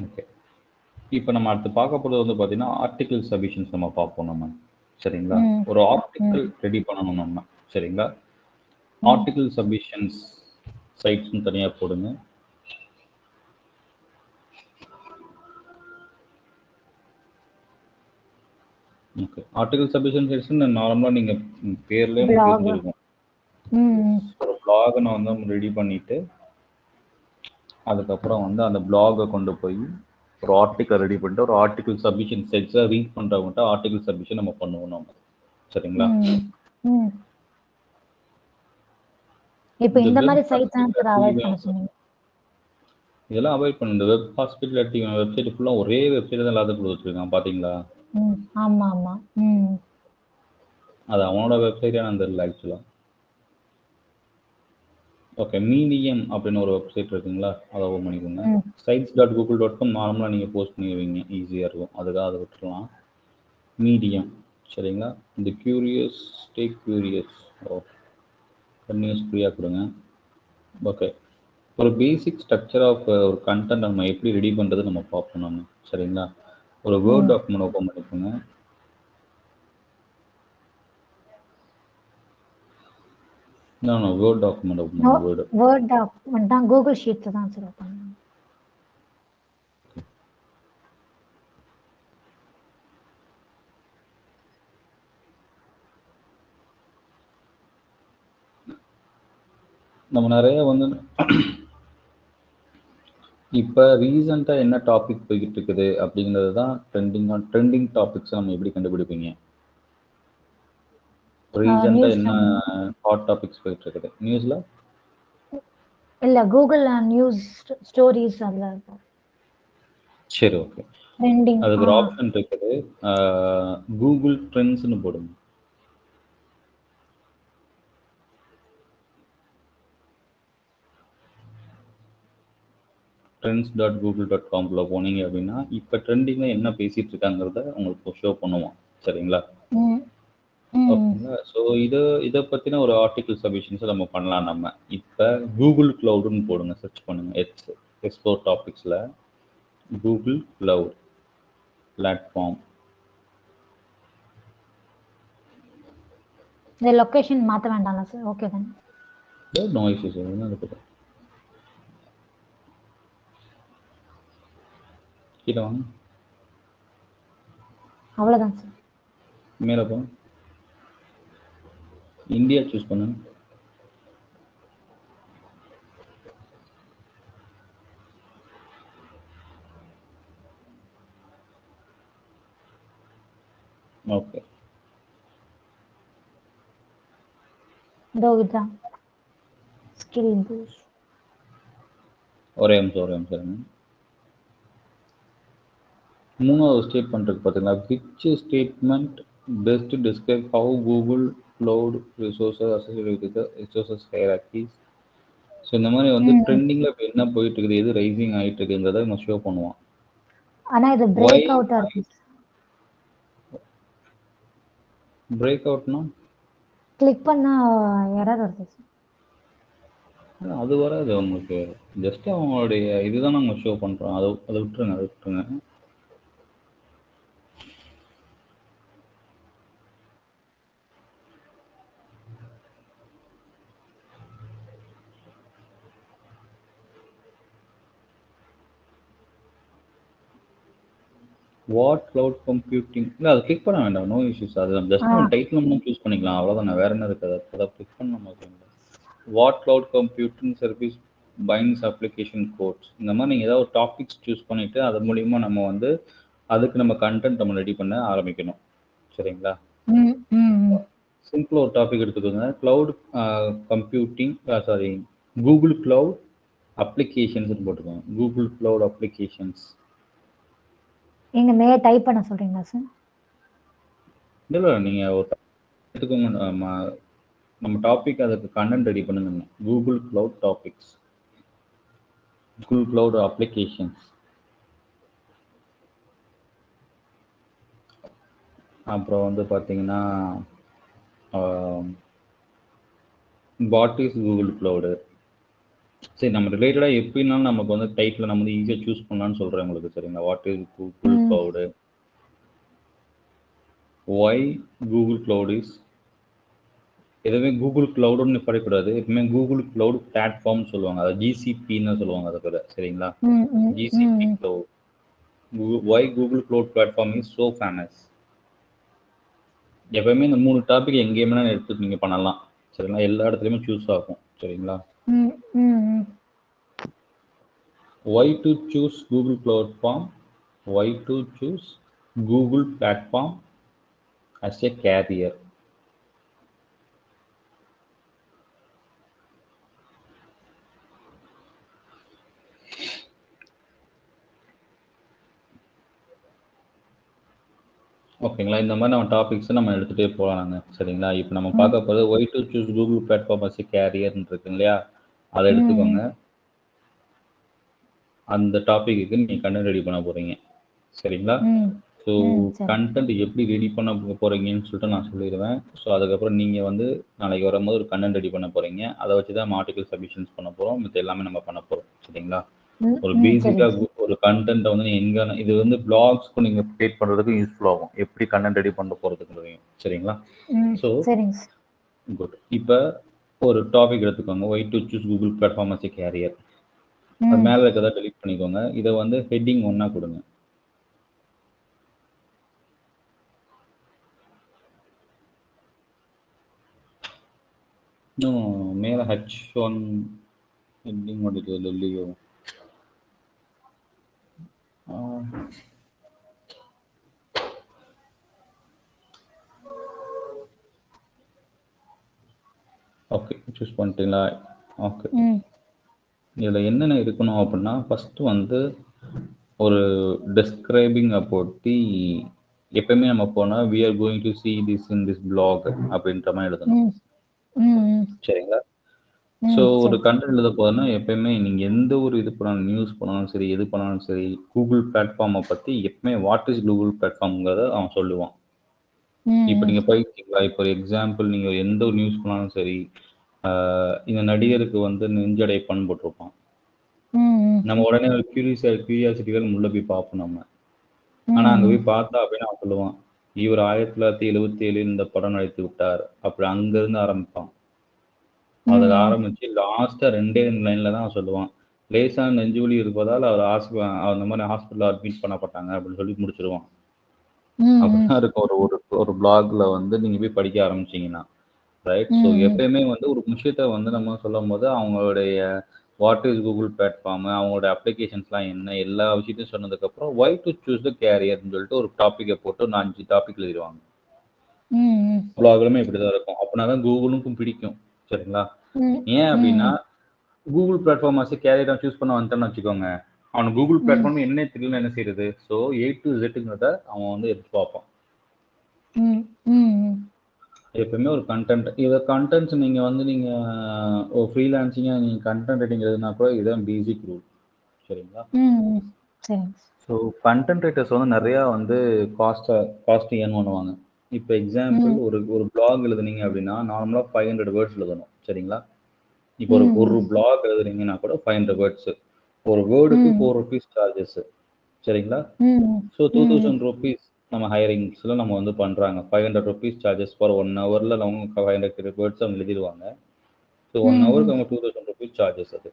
Speaker 1: ஓகே. இப்போ நம்ம அடுத்து பார்க்க போகிறது வந்து பார்த்தீங்கன்னா ஆர்டிகிள் சப்மிஷன்ஸ் நம்ம பார்ப்போம் நம்ம. சரிங்களா?
Speaker 2: ம்,
Speaker 1: ஒரு
Speaker 2: ம்,
Speaker 1: ஆர்டிகிள் ரெடி பண்ணணும் நம்ம. சரிங்களா?
Speaker 2: ம்.
Speaker 1: ஆர்டிகிள் சப்மிஷன்ஸ் சைட்ஸ்னு தனியாக போடுங்க. ஓகே. ஆர்டிகிள் சப்மிஷன் சைட்ஸ்னு நார்மலாக நீங்கள் பேர்லேயே உங்களுக்கு
Speaker 2: Blog.
Speaker 1: தெரிஞ்சிருக்கும்.
Speaker 2: ம்,
Speaker 1: ஒரு பிளாகை நான் வந்து நம்ம ரெடி பண்ணிவிட்டு அதுக்கப்புறம் வந்து அந்த பிளாகை கொண்டு போய் ஒரு ஆர்டிக்கல் ரெடி பண்ணிட்டு ஒரு ஆர்டிகிள் சப்மிஷன் சைட்ஸை ரீட் பண்ணுறவங்கள்ட்ட ஆர்டிகிள் சப்மிஷன் நம்ம பண்ணுவோம் நம்ம. சரிங்களா?
Speaker 2: ம், ம். இப்போ
Speaker 1: இந்த
Speaker 2: இந்த
Speaker 1: வெப்
Speaker 2: மாதிரி சைட்ஸ் தான் சார் அவாய்ட் பண்ண சொன்னீங்க.
Speaker 1: இதெல்லாம் அவாய்ட் பண்ணு. இந்த வெப் ஹாஸ்பிட்டாலிட்டி வெப்சைட் ஃபுல்லாக ஒரே வெப்சைட் தான் எல்லாத்துக்கும் கொடுத்துருக்கான். பார்த்தீங்களா?
Speaker 2: ம். ஆமா, ஆமா. ம்.
Speaker 1: அது அவனோட வெப்சைட்டானு தெரியல ஆக்சுவலாக. ஓகே. மீடியம் அப்படின்னு ஒரு வெப்சைட் இருக்குங்களா? அதை ஓப்பன் பண்ணிக்கோங்க.
Speaker 2: ம்.
Speaker 1: sites.google.com நார்மலாக நீங்கள் போஸ்ட் பண்ணிடுவீங்க. ஈஸியாக இருக்கும். அதுக்காக அதை விட்டுறலாம். மீடியம். சரிங்களா? இந்த கியூரியஸ் ஸ்டே கியூரியஸ். ஓ கன்யூஸ் ஃப்ரீயாக கொடுங்க. ஓகே. ஒரு பேசிக் ஸ்ட்ரக்சர் ஆஃப் ஒரு கண்டென்ட் நம்ம எப்படி ரெடி பண்ணுறது நம்ம பார்ப்போம் நம்ம. சரிங்களா? ஒரு வேர்ட் டாக்குமெண்ட் ஓப்பன் பண்ணிக்கோங்க. வேர்ட் டாக்குமெண்ட் ஓப்பன் பண்ணுங்க.
Speaker 2: வேர்ட் டாக்குமெண்ட் தான் கூகுள் ஷீட்ஸ் தான் சார் ஓப்பன் பண்ணுங்க.
Speaker 1: நம்ம நிறைய வந்து இப்போ ரீசெண்டாக என்ன டாபிக் போய்கிட்டு இருக்குது அப்படிங்கிறது தான் ட்ரெண்டிங் டாபிக்ஸ் நம்ம எப்படி கண்டுபிடிப்பீங்க? ரீசெண்டாக என்ன ஹாட் டாபிக்ஸ் போயிட்டு இருக்குது நியூஸில்?
Speaker 2: இல்ல கூகுள் நியூஸ் ஸ்டோரிஸ் அதுல இருக்கும்.
Speaker 1: சரி, ஓகே.
Speaker 2: ட்ரெண்டிங்.
Speaker 1: அதுக்கு ஒரு ஆப்ஷன் இருக்குது. கூகுள் ட்ரெண்ட்ஸ்னு போடுங்க. trends.google.comல போனீங்க அப்படின்னா இப்போ ட்ரெண்டிங்கில் என்ன பேசிட்டு இருக்காங்கிறத உங்களுக்கு ஷோ பண்ணுவோம். சரிங்களா? ஓகேங்களா? ஸோ இதை பற்றின ஒரு ஆர்டிகிள் சப்மிஷன்ஸை நம்ம பண்ணலாம் நம்ம. இப்போ கூகுள் க்ளவுடுன்னு போடுங்க. சர்ச் பண்ணுங்கள். எக்ஸ்ப்ளோர் டாபிக்ஸில் கூகுள் க்ளவுட் பிளாட்ஃபார்ம்.
Speaker 2: இந்த லொகேஷன் மாற்ற வேண்டாம்ல சார்? ஓகே தானே?
Speaker 1: No issues. என்ன இருக்குது கீழே வாங்க.
Speaker 2: அவ்வளோதான் சார்.
Speaker 1: மேலே போங்க. இந்தியா சூஸ் பண்ணுங்க. ஓகே.
Speaker 2: இதோ இதுதான் ஸ்கில் பூஸ்ட்.
Speaker 1: ஒரே நிமிஷம். மூணாவது ஸ்டேட்மெண்ட் இருக்கு பார்த்தீங்களா? Which statement best describe how Google cloud resources associated with resources hierarchies. So இந்த மாதிரி வந்து ட்ரெண்டிங்கில் இப்போ என்ன போயிட்டு இருக்குது, எது ரைசிங் ஆகிட்டு இருக்குங்கிறத நம்ம ஷோ பண்ணுவோம்.
Speaker 2: ஆனால் இது பிரேக் அவுட்டாக இருக்கு.
Speaker 1: பிரேக் அவுட்னா
Speaker 2: கிளிக் பண்ணால் எரர் வருது சார்.
Speaker 1: அது வராது உங்களுக்கு. ஜஸ்ட் அவங்களுடைய இதுதான் நாங்கள் ஷோ பண்ணுறோம். அதை விட்டுருங்க. வாட் கிளவுட் கம்ப்யூட்டிங் இல்லை, அதை கிளிக் பண்ண வேண்டாம். No issues. அது நம்ம ஜஸ்ட் நம்ம டைட்டில் மட்டும் சூஸ் பண்ணிக்கலாம். அவ்வளோதான். வேற என்ன இருக்குது அதை கிளிக் பண்ண மாட்டேங்க. What cloud computing service binds application codes. இந்த மாதிரி நீங்கள் ஏதாவது ஒரு டாபிக்ஸ் சூஸ் பண்ணிவிட்டு அது மூலிமா நம்ம வந்து அதுக்கு நம்ம கண்டென்ட் நம்ம ரெடி பண்ண ஆரம்பிக்கணும். சரிங்களா? சிம்பிளாக ஒரு டாபிக் எடுத்துக்கோங்க. க்ளவுட் கம்ப்யூட்டிங் கூகுள் க்ளவுட் அப்ளிகேஷன்ஸ்னு போட்டுக்கோங்க. Google cloud applications.
Speaker 2: நீங்கள் மேலே டைப் பண்ண சொல்கிறீங்களா சார்?
Speaker 1: இல்லை, நீங்கள் ஒரு எடுத்துக்கோங்க. நம்ம டாபிக் அதுக்கு கண்டென்ட் ரெடி பண்ணுங்க. Google cloud topics, Google cloud applications, அப்புறம் வந்து பார்த்தீங்கன்னா வாட் இஸ் கூகுள் கிளவுடு. சரி, நம்ம ரிலேட்டடாக எப்படின்னாலும் நமக்கு வந்து டைட்டில் நம்ம வந்து ஈஸியாக சூஸ் பண்ணலான்னு சொல்கிறேன் உங்களுக்கு. சரிங்களா? What is Google cloud, why Google cloud is, எதுவுமே கூகுள் கிளவுடுன்னு படிக்கூடாது, எப்பவுமே கூகுள் கிளவுட் பிளாட்ஃபார்ம் சொல்லுவாங்க, அதை ஜிசிபின்னு சொல்லுவாங்க அதை பேர். சரிங்களா? GCP cloud, why Google cloud platform is so famous. எப்பவுமே இந்த 3 டாபிக் எங்கேயுமே எடுத்து நீங்கள் பண்ணலாம். சரிங்களா? எல்லா இடத்துலையுமே சூஸ் ஆகும். சரிங்களா? Why to choose Google platform? Why to choose Google platform as a carrier? ஓகேங்களா? இந்த மாதிரி நம்ம டாபிக்ஸ் நம்ம எடுத்துகிட்டே போகலாங்க. சரிங்களா? இப்போ நம்ம பார்க்க போகிறது why to choose Google platform as a கேரியர்னு இருக்கு இல்லையா? அதை எடுத்துக்கோங்க. அந்த டாபிக்கு நீங்கள் கண்டென்ட் ரெடி பண்ண போகிறீங்க. சரிங்களா? ஸோ கண்டென்ட் எப்படி ரெடி பண்ண போகிறீங்கன்னு சொல்லிட்டு நான் சொல்லிடுவேன். ஸோ அதுக்கப்புறம் நீங்கள் வந்து நாளைக்கு வரும்போது ஒரு கண்டென்ட் ரெடி பண்ண போகிறீங்க. அதை வச்சு தான் ஆர்டிகல் சப்மிஷன்ஸ் பண்ண போகிறோம். மற்ற எல்லாமே நம்ம பண்ண போகிறோம். சரிங்களா? ஒரு பேசிக்காக ஒரு கண்டென்ட்டை வந்து நீங்கள் இது வந்து பிளாக்ஸ்க்கும் நீங்கள் கிரியேட் பண்ணுறதுக்கும் யூஸ்ஃபுல் ஆகும், எப்படி கண்டென்ட் ரெடி பண்ண போகிறதுக்கு. சரிங்களா? So good. இப்போ ஒரு டாபிக் எடுத்துக்கோங்க, why to choose Google platform as a career. அது மேலே இருக்கிறதா டெலிட் பண்ணிக்கோங்க. இதை வந்து ஹெட்டிங் 1 கொடுங்க. மேலே H1 ஹெட்டிங் முடிக்கிறது இல்லையோ? ஓகே, சூஸ் பண்ணிட்டீங்களா? ஓகே. இதில் என்னென்ன இருக்கணும் அப்படின்னா, ஃபஸ்ட்டு வந்து ஒரு டிஸ்கிரைபிங் அபவுட் தி, எப்பயுமே நம்ம போனால் we are going to see this in this blog அப்படின்ற மாதிரி எழுதணும். சரிங்களா? ஸோ ஒரு கண்டென்ட் எழுத போதுன்னா எப்பயுமே நீங்கள் எந்த ஒரு இது பண்ணாலும், நியூஸ் பண்ணாலும் சரி, எது பண்ணாலும் சரி, கூகுள் பிளாட்ஃபார்மை பற்றி எப்பவுமே வாட் இஸ் கூகுள் பிளாட்ஃபார்ம்ங்கிறத அவன் சொல்லுவான். இப்போ நீங்கள் போயிட்டீங்களா, இப்போ எக்ஸாம்பிள் நீங்கள் எந்த ஒரு நியூஸ் பண்ணாலும் சரி, இந்த நடிகருக்கு வந்து நெஞ்சடைப்பான்னு போட்டிருப்பான். நம்ம உடனே ஒரு கியூரியாசிட்டிகள் உள்ள போய் பார்ப்போம் நம்ம. ஆனால் அங்கே போய் பார்த்தா அப்படின்னு அவன் சொல்லுவான், இவர் 1977 இந்த படம் நடித்து விட்டார். அப்படி அங்கேருந்து ஆரம்பிப்பான். அதில் ஆரம்பித்து லாஸ்ட்டாக 2 லைனில் தான் அவன் சொல்லுவான், லேசான நெஞ்சுவலி இருப்பதால் அவர் அந்த மாதிரி ஹாஸ்பிட்டலில் அட்மிட் பண்ணப்பட்டாங்க அப்படின்னு சொல்லி முடிச்சிருவான். அப்படிதான் இருக்கும் ஒரு பிளாக்ல வந்து நீங்கள் போய் படிக்க ஆரம்பிச்சிங்கன்னா, ரைட்? ஸோ எப்பயுமே வந்து ஒரு விஷயத்த வந்து நம்ம சொல்லும் போது அவங்களுடைய வாட் இஸ் கூகுள் பிளாட்ஃபார்ம், அவங்களோட அப்ளிகேஷன்ஸ்லாம் என்ன, எல்லா விஷயத்தையும் சொன்னதுக்கப்புறம் ஒய் டு சூஸ் த கேரியர்னு சொல்லிட்டு ஒரு டாப்பிக்கை போட்டு 5 டாபிக் எழுதிடுவாங்க. பிளாக்லுமே இப்படிதான் இருக்கும். அப்படின்னா தான் கூகுளுக்கும் பிடிக்கும். சரிங்களா? ஏன் அப்படின்னா, கூகுள் பிளாட்ஃபார்ம் ஆஸ் கேரியரை சூஸ் பண்ண வந்துட்டான்னு வச்சுக்கோங்க, அவனுக்கு கூகுள் பிளாட்ஃபார்ம் என்ன தெரியல, என்ன செய்யறது? ஸோ A to Zங்கிறத அவன் வந்து எதிர்பார்ப்பான். எப்பவுமே ஒரு கண்டென்ட், இதை கண்டென்ட்ஸ் நீங்கள் வந்து நீங்கள் ஃப்ரீலான்சிங்காக நீங்கள் கண்டென்ட் ரைட்டிங் எழுதுனா கூட இதுதான் பேசிக் ரூல். சரிங்களா? ஸோ கண்டென்ட் ரைட்டர்ஸ் வந்து நிறையா வந்து காஸ்ட் ஏர்ன் பண்ணுவாங்க. இப்போ எக்ஸாம்பிள் ஒரு பிளாக் எழுதுனீங்க அப்படின்னா நார்மலாக 500 வேர்ட்ஸ் எழுதணும். சரிங்களா? இப்போ ஒரு பிளாக் எழுதுறீங்கன்னா கூட 500 வேர்ட்ஸ், ஒரு வேர்டுக்கு 4 rupees சார்ஜஸ். சரிங்களா? ஸோ 2000 rupees நம்ம ஹையரிங்ஸில் நம்ம வந்து பண்ணுறாங்க. 500 rupees சார்ஜஸ் ஃபார் 1 ஹவரில் அவங்க 500 வேர்ட்ஸ் அவங்க எழுதிடுவாங்க. ஸோ 1 ஹவருக்கு அவங்க 2000 rupees சார்ஜஸ் அது.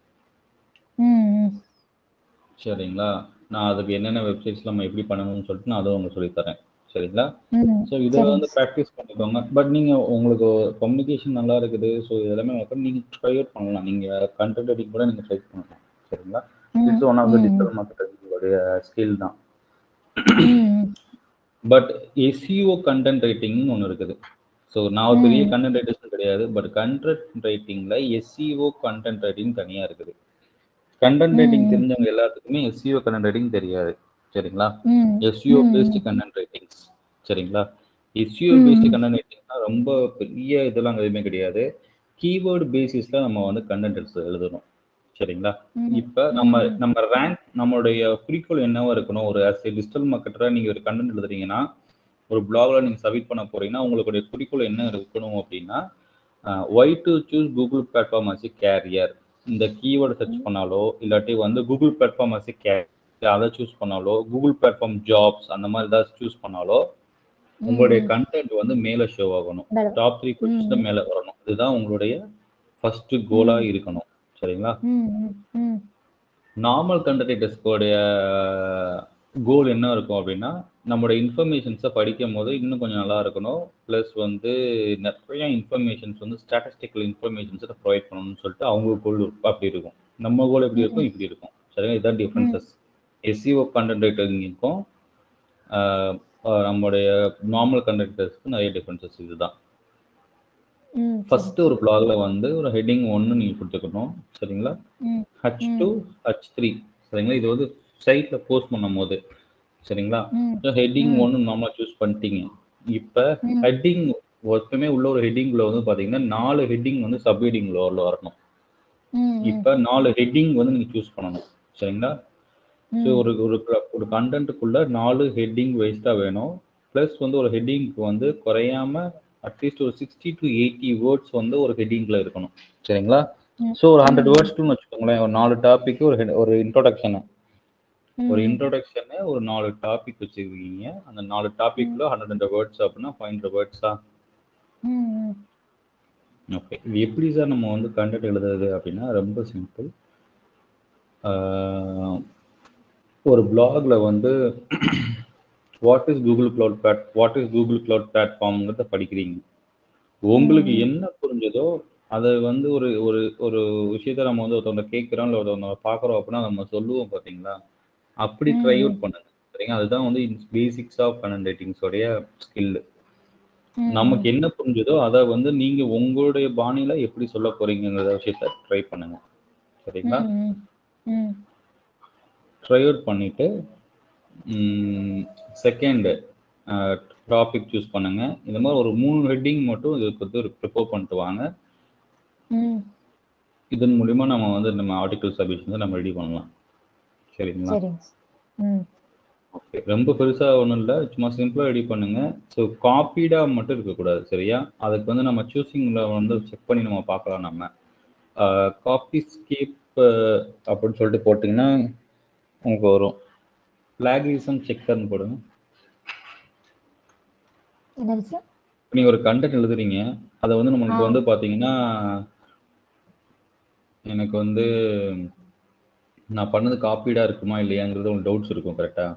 Speaker 1: சரிங்களா? நான் அதுக்கு என்னென்ன வெப்சைட்ஸ் நம்ம எப்படி பண்ணணும்னு சொல்லிட்டு நான் அதுவும் உங்களுக்கு சொல்லித்தரேன். சரிங்களா? ஸோ இதை வந்து ப்ராக்டிஸ் பண்ணிக்கோங்க. பட் நீங்கள் உங்களுக்கு கம்யூனிகேஷன் நல்லா இருக்குது, ஸோ இதெல்லாமே நீங்கள் ட்ரை அவுட் பண்ணலாம். நீங்கள் கண்டென்ட் ரைட்டிங் கூட நீங்கள் ட்ரை பண்ணலாம். சரிங்களா? It's one of the digital மார்க்கெட்டிங்கோடைய ஸ்கில் தான். பட் எஸ்இஓ கண்டென்ட் ரைட்டிங்னு ஒன்று இருக்குது. ஸோ நான் ஒரு பெரிய கண்டென்ட் ரைட்டர்ஸும் கிடையாது, பட் கண்டென்ட் ரைட்டிங்கில் எஸ்இஓ கண்டென்ட் ரைட்டிங் தனியாக இருக்குது. கண்டென்ட் ரைட்டிங் தெரிஞ்சவங்க எல்லாத்துக்குமே எஸ்இஓ கண்டென்ட் ரைட்டிங் தெரியாது. சரிங்களா? SEO based content writings. சரிங்களா? எஸ்இஓ பேஸ்டு கண்டென்ட் ரைட்டிங்னா ரொம்ப பெரிய இதெல்லாம் எதுவுமே கிடையாது. கீவேர்டு பேசிஸ்ல நம்ம வந்து கண்டென்ட் எழுதணும். சரிங்களா? இப்ப நம்ம ரேங்க் நம்மளுடைய குறிக்கோள் என்னவா இருக்கணும்? ஒரு ஆஸ் எ டிஜிட்டல் மார்க்கெட்டரா நீங்க ஒரு கண்டென்ட் எழுதுறீங்கன்னா, ஒரு பிளாக்ல நீங்க சப்மிட் பண்ண போறீங்கன்னா, உங்களுடைய குறிக்கோள் என்ன இருக்கணும் அப்படின்னா, why to choose Google platform as a career. இந்த கீவேர்டு சர்ச் பண்ணாலோ, இல்லாட்டி வந்து Google platform as a career அதை சூஸ் பண்ணாலோ, கூகுள் பிளாட்ஃபார்ம் ஜாப்ஸ் அந்த மாதிரி ஏதாவது சூஸ் பண்ணாலோ, உங்களுடைய கண்டென்ட் வந்து மேல ஷோ ஆகணும். டாப் 3 கொஸ்டின்ஸ்ல மேல வரணும். இதுதான் உங்களுடைய ஃபர்ஸ்ட் கோலா இருக்கணும். சரிங்களா? நார்மல் கண்டென்ட் ரைட்டர்ஸ்கோடைய கோல் என்ன இருக்கும் அப்படின்னா, நம்மளோட இன்ஃபர்மேஷன்ஸை படிக்கும் போது இன்னும் கொஞ்சம் நல்லா இருக்கணும். ப்ளஸ் வந்து நிறைய இன்ஃபர்மேஷன்ஸ் வந்து ஸ்டாட்டிஸ்டிக்கல் இன்ஃபர்மேஷன்ஸை ப்ரொவைட் பண்ணணும்னு சொல்லிட்டு அவங்க கோல் அப்படி இருக்கும். நம்ம கோல் எப்படி இருக்கும்? இப்படி இருக்கும். சரிங்களா? இதுதான் டிஃப்ரென்சஸ் எஸ்இஓ கண்டென்ட் ரைட்டிங்க்கும் நம்மளுடைய நார்மல் கண்டென்ட் ரைட்டர்ஸ்க்கு நிறைய டிஃப்ரென்சஸ் இதுதான். ஃபர்ஸ்ட் ஒரு பிளாக்ல வந்து ஒரு ஹெட்டிங் 1 நீங்க கொடுத்துக்கணும். சரிங்களா? H2 H3 சரிங்களா? இது வந்து சைட்ல போஸ்ட் பண்ணும்போது சரிங்களா? ஹெட்டிங் 1 நார்மலா சூஸ் பண்ணிட்டீங்க. இப்ப ஹெட்டிங் எப்பவுமே உள்ள ஒரு ஹெட்டிங்ல வந்து பாத்தீங்கன்னா 4 ஹெட்டிங் வந்து சப் ஹெட்டிங்ல வரணும். இப்ப 4 ஹெட்டிங் வந்து நீங்க சூஸ் பண்ணணும். சரிங்களா? ஸோ ஒரு கண்டென்ட்டுக்குள்ள 4 ஹெட்டிங் வைஸ்டா வேணும். ப்ளஸ் வந்து ஒரு ஹெட்டிங்க்கு வந்து குறையாம அட்லீஸ்ட் ஒரு 60 to 80 வேர்ட்ஸ் வந்து ஒரு ஹெட்டிங்ல இருக்கணும். சரிங்களா? ஸோ ஒரு 100 வேர்ட்ஸ்னு வச்சுக்கோங்களேன். ஒரு 4 டாபிக் ஒரு இன்ட்ரோடக்ஷன் ஒரு 4 டாபிக் வச்சிருக்கீங்க. அந்த 4 டாபிக்ல 100 வேர்ட்ஸ் அப்படின்னா 500 வேர்ட்ஸா? ஓகே. இது எப்படி சார் நம்ம வந்து கண்டென்ட் எழுதுறது அப்படின்னா ரொம்ப சிம்பிள். ஒரு பிளாக்ல வந்து வாட் இஸ் கூகுள் கிளவுட் பிளாட்ஃபார்ம்ங்கிறத படிக்கிறீங்க. உங்களுக்கு என்ன புரிஞ்சதோ அதை வந்து ஒரு ஒரு ஒரு விஷயத்த நம்ம வந்து ஒருத்தவங்க கேட்கிறோம் இல்லை ஒருத்தவங்க பார்க்குறோம் அப்படின்னா நம்ம சொல்லுவோம் பார்த்தீங்களா, அப்படி ட்ரை அவுட் பண்ணுங்க. சரிங்க? அதுதான் வந்து பேசிக்ஸ் ஆஃப் கண்டென்ட் ரைட்டிங்ஸோடைய ஸ்கில். நமக்கு என்ன புரிஞ்சதோ அதை வந்து நீங்க உங்களுடைய பாணியில எப்படி சொல்ல போறீங்கிற விஷயத்த ட்ரை பண்ணுங்க. சரிங்களா? ட்ரை அவுட் பண்ணிட்டு செகண்ட் டாபிக் சூஸ் பண்ணுங்க. இந்த மாதிரி ஒரு 3 ஹெட்டிங் மட்டும் இதுக்கு வந்து ப்ரிப்பேர் பண்ணிட்டு வாங்க. இதன் மூலியமா நம்ம வந்து நம்ம ஆர்டிகல் சப்மிஷன் நம்ம ரெடி பண்ணலாம். சரிங்களா? ஓகே. ரொம்ப பெருசா ஒன்றும் இல்லை, சும்மா சிம்பிளா ரெடி பண்ணுங்க. ஸோ காப்பீடா மட்டும் இருக்கக்கூடாது. சரியா? அதுக்கு வந்து நம்ம சூஸிங்ல வந்து செக் பண்ணி நம்ம பார்க்கலாம். நம்ம காப்பி ஸ்கேப் அப்படின்னு சொல்லிட்டு போட்டிங்கன்னா உங்களுக்கு வரும். பிளாகிசம் செக்கர்னு போடுங்க. நீங்க ஒரு கண்டென்ட் எழுதுறீங்க, அதை வந்து நம்மளுக்கு வந்து பாத்தீங்கன்னா எனக்கு வந்து நான் பண்ணது காப்பீடா இருக்குமா இல்லையாங்கிறது உங்களுக்கு டவுட்ஸ் இருக்கும். கரெக்டா?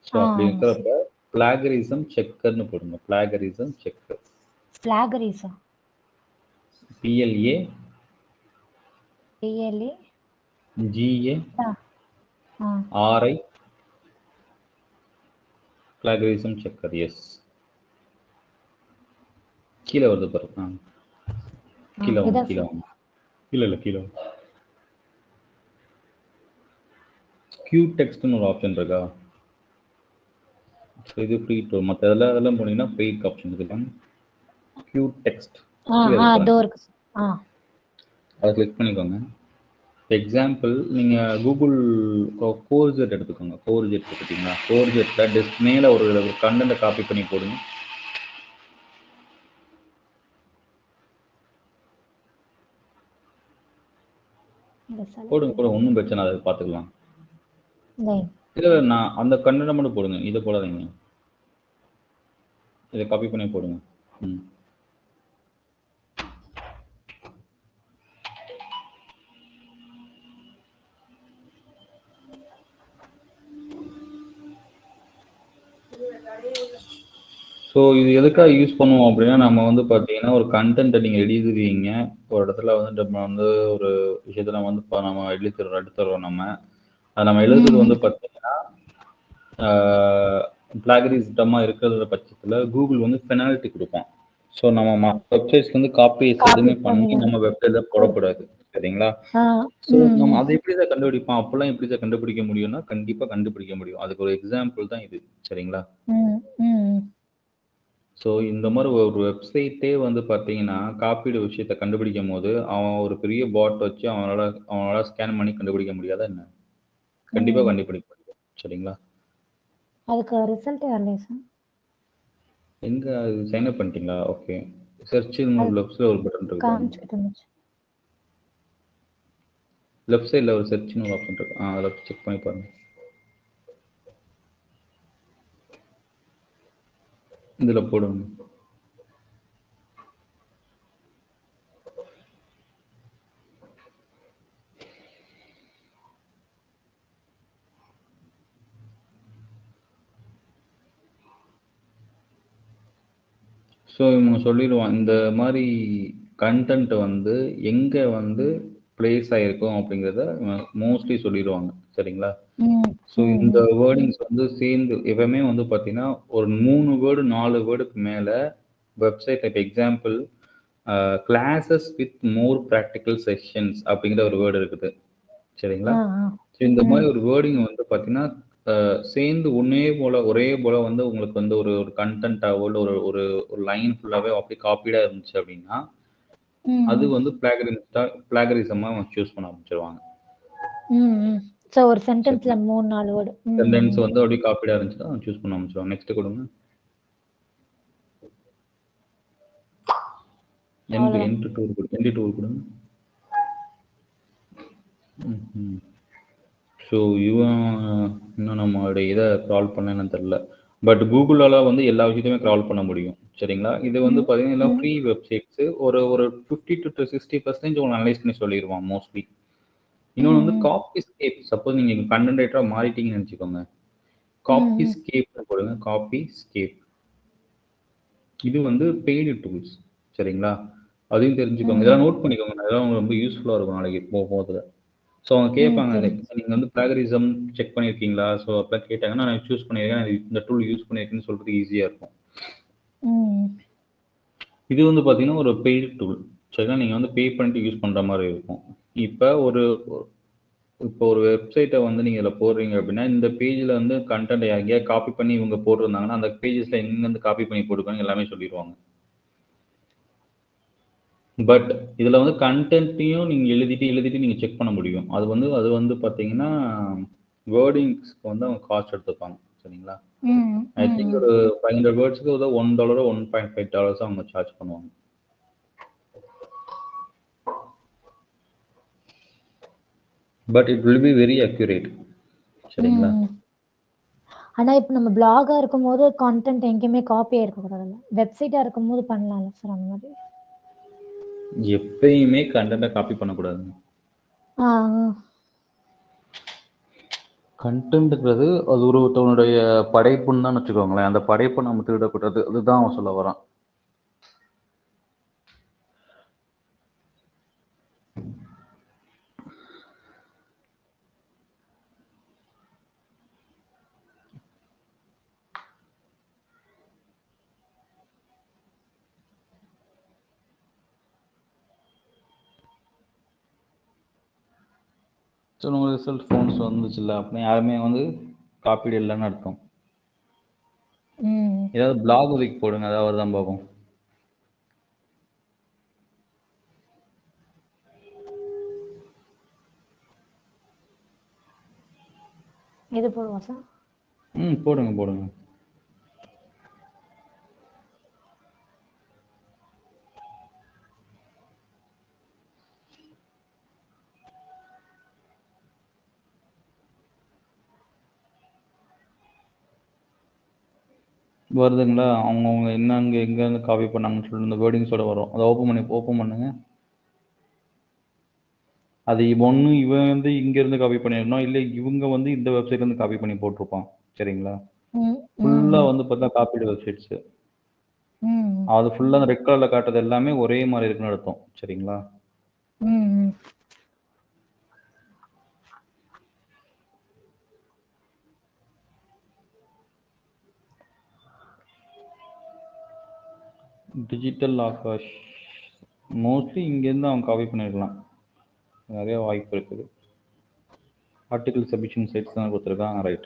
Speaker 1: ஸோ அப்படி இருக்கிறப்ப பிளாகரிசம் செக்கர்னு போடுங்க. Plagiarism checker. PLA GA RI plagiarism checker. Yes, கீழே வருது பாருங்க. கீழே வாங்க. இல்லை கீழே கியூ டெக்ஸ்ட்னு ஒரு ஆப்ஷன் இருக்கா? இது ஃப்ரீ டூல். மற்ற அதெல்லாம் போனீங்கன்னா பெய்ட் ஆப்ஷன் இருக்கு. கியூ டெக்ஸ்ட் அதை கிளிக் பண்ணிக்கோங்க. எக்ஸாம்பிள் நீங்கள் கூகுள் கோர்ஜெட் எடுத்துக்கோங்க. கோர்ஜெட் எடுத்துக்கிட்டீங்களா? கோர்ஜெட்டில் டெஸ்க் மேலே ஒரு கண்டென்ட்டை காப்பி பண்ணி போடுங்க. போடுங்க, ஒன்றும் பிரச்சனை, அதை பார்த்துக்கலாம். இல்லை நான் அந்த கண்டென்ட்டை மட்டும் போடுங்க, இதை போடாதீங்க. இதை காப்பி பண்ணி போடுங்க. ஸோ இது எதுக்காக யூஸ் பண்ணுவோம் அப்படின்னா, நம்ம வந்து பார்த்தீங்கன்னா ஒரு கண்டென்ட்டை நீங்கள் எழுதுவீங்க. ஒரு இடத்துல வந்து நம்ம வந்து ஒரு விஷயத்தை நம்ம வந்து நம்ம எடுத்துறோம். நம்ம எழுதுறது வந்து பார்த்தீங்கன்னா பிளாகரிசமா இருக்கிற பட்சத்தில் கூகுள் வந்து பெனால்ட்டி கொடுப்பான். ஸோ நம்ம வெப்சைட்ஸ்க்கு வந்து காப்பி எதுவுமே பண்ணி நம்ம வெப்சைட்ல போடக்கூடாது. சரிங்களா? ஸோ நம்ம அதை எப்படி தான் கண்டுபிடிப்போம்? அப்பெல்லாம் எப்படி தான் கண்டுபிடிக்க முடியும்னா கண்டிப்பாக கண்டுபிடிக்க முடியும். அதுக்கு ஒரு எக்ஸாம்பிள் தான் இது. சரிங்களா? ஸோ இந்த மாதிரி ஒரு வெப்சைட்டே வந்து பார்த்தீங்கன்னா காப்பீடு விஷயத்தை கண்டுபிடிக்கும் போது அவன் ஒரு பெரிய பாட் வச்சு அவனால ஸ்கேன் பண்ணி கண்டுபிடிக்க முடியாதா என்ன? கண்டிப்பாக கண்டுபிடிக்க முடியும். சரிங்களா?
Speaker 2: அதுக்கு ரிசல்ட்டே வரலையே சார்.
Speaker 1: எங்கே அது சைன் அப் பண்ணிட்டீங்களா? ஓகே. சர்ச்சுன்னு ஒரு லெஃப்ட்ஸில் ஒரு பட்டன் இருக்கு.
Speaker 2: காமிச்சிட்டு இருந்துச்சு.
Speaker 1: லெஃப்ட் சைடில் ஒரு சர்ச்சுன்னு ஒரு ஆப்ஷன் இருக்கு. அதில் செக் பண்ணி பாருங்கள். இதில் போடுங்க. ஸோ இவங்க சொல்லிடுவான் இந்த மாதிரி கண்டென்ட் வந்து எங்கே வந்து பிளேஸ் ஆகிருக்கும் அப்படிங்கிறத மோஸ்ட்லி சொல்லிடுவாங்க. சரிங்களா? ஸோ இந்த வேர்டிங்ஸ் வந்து சேர்ந்து எப்பவுமே வந்து பார்த்தீங்கன்னா ஒரு 3 வேர்டு 4 வேர்டுக்கு மேலே வெப்சைட் இப்போ example classes with more practical sessions அப்படிங்கிற ஒரு வேர்டு இருக்குது. சரிங்களா? ஸோ இந்த மாதிரி ஒரு வேர்டிங் வந்து பார்த்தீங்கன்னா சேர்ந்து ஒரே போல வந்து உங்களுக்கு வந்து ஒரு ஒரு கண்டென்ட்டாவோ இல்லை ஒரு ஒரு ஒரு லைன் ஃபுல்லாகவே அப்படி காப்பீடாக இருந்துச்சு அப்படின்னா அது வந்து பிளாகரிசமாக சூஸ் பண்ண ஆரம்பிச்சிருவாங்க.
Speaker 2: ஸோ ஒரு சென்டென்ஸ்ல 3-4 வேர்டு
Speaker 1: சென்டென்ஸ் வந்து அப்படியே காப்பீடாக இருந்துச்சுன்னா சூஸ் பண்ண ஆரம்பிச்சிருவாங்க. நெக்ஸ்ட் கொடுங்க. என்ட்ரி டூல் கொடுங்க. ஸோ இவன் இன்னும் நம்மளுடைய இதை க்ரால் பண்ணேன்னு தெரில. பட் கூகுளால் வந்து எல்லா விஷயத்தையுமே க்ரால் பண்ண முடியும். சரிங்களா? இது வந்து பார்த்தீங்கன்னா ஃப்ரீ வெப்சைட்ஸு ஒரு ஒரு 50 to 60% உங்களுக்கு அனலைஸ் பண்ணி சொல்லிடுவான் மோஸ்ட்லி. இன்னொன்று வந்து காப்பி ஸ்கேப். சப்போஸ் நீங்கள் கண்டென்ட் ரைட்டராக மாறிட்டீங்கன்னு நினச்சிக்கோங்க. காப்பி ஸ்கேப் போடுங்க. காப்பி ஸ்கேப் இது வந்து பெய்டு டூல்ஸ். சரிங்களா? அதையும் தெரிஞ்சுக்கோங்க. இதெல்லாம் நோட் பண்ணிக்கோங்க. அதெல்லாம் உங்களுக்கு ரொம்ப யூஸ்ஃபுல்லாக இருக்கும் நாளைக்கு போகும்போது. ஸோ அவங்க கேட்பாங்க நீங்கள் வந்து பிளாகரிசம் செக் பண்ணியிருக்கீங்களா? ஸோ அப்போ கேட்டாங்கன்னா நான் சூஸ் பண்ணியிருக்கேன் இந்த டூல் யூஸ் பண்ணியிருக்கேன்னு சொல்கிறது ஈஸியாக இருக்கும். இது வந்து பார்த்தீங்கன்னா ஒரு பெய்டு டூல். சரிங்களா? நீங்கள் வந்து பே பண்ணிட்டு யூஸ் பண்ணுற மாதிரி இருக்கும். இப்போ ஒரு வெப்சைட்டை வந்து நீங்கள் இதில் போடுறீங்க அப்படின்னா இந்த பேஜில் வந்து கண்டென்ட் எங்கேயா காப்பி பண்ணி இவங்க போட்டிருந்தாங்கன்னா அந்த பேஜஸில் எங்கேருந்து காப்பி பண்ணி போட்டுருக்காங்க எல்லாமே சொல்லிடுவாங்க. பட் இதில் வந்து கண்டென்ட்டையும் நீங்கள் எழுதிட்டு நீங்கள் செக் பண்ண முடியும். அது வந்து பார்த்தீங்கன்னா வேர்டிங்ஸ்க்கு வந்து அவங்க காஸ்ட் எடுத்துப்பாங்க. சரிங்களா? ஐ திங்க் ஒரு 500 வேர்ட்ஸ்க்கு ஒரு $1 $1.5 அவங்க சார்ஜ் பண்ணுவாங்க. But it will be very accurate. சரிங்களா?
Speaker 2: ஆனா இப்போ நம்ம பிளாகா இருக்கும்போது கான்டென்ட் எங்கேயுமே காப்பி இருக்கக்கூடாதுல்ல. வெப்சைட்டா இருக்கும்போது பண்ணலாம்ல சார் அந்த மாதிரி?
Speaker 1: எப்பயுமே கண்டென்ட்டை காப்பி பண்ணக்கூடாதுங்க. கண்டென்ட்ங்கிறது அது ஒருத்தவனுடைய படைப்புன்னு தான் வச்சுக்கோங்களேன். அந்த படைப்பை நம்ம திருடக்கூடாது. அதுதான் அவன் சொல்ல வரான். ஸோ உங்கள் ரிசல்ட் ஃபோன்ஸ் வந்துச்சுல்ல அப்படின்னா யாருமே வந்து காப்பீடு இல்லைன்னு அர்த்தம். ஏதாவது பிளாக் லிங்க் போடுங்க, அதாவது தான் பார்ப்போம்.
Speaker 2: இது போடுவா சார்?
Speaker 1: போடுங்க. வருதுங்களா? அவங்க என்னங்க எங்கேருந்து காப்பி பண்ணாங்கன்னு சொல்லிட்டு இந்த வேர்டிங்ஸோட வரும். அதை ஓப்பன் பண்ணுங்க. அது ஒன்று இவன் வந்து இங்கேருந்து காப்பி பண்ணியிருக்கணும், இல்லை இவங்க வந்து இந்த வெப்சைட்லேருந்து காப்பி பண்ணி போட்டிருப்பான். சரிங்களா? ஃபுல்லாக வந்து பார்த்தா காப்பீடு வெப்சைட்ஸு. அது ஃபுல்லாக அந்த ரெட் கலரில் காட்டுறது எல்லாமே ஒரே மாதிரி இருக்குன்னு அர்த்தம். சரிங்களா? டிஜிட்டல் ஆகாஷ் மோஸ்ட்லி இங்கேருந்து அவன் காப்பி பண்ணியிருக்கலாம். நிறைய வாய்ப்பு இருக்குது. ஆர்டிகல் சப்மிஷன் சைட்ஸ் தான் கொடுத்துருக்கான். ரைட்.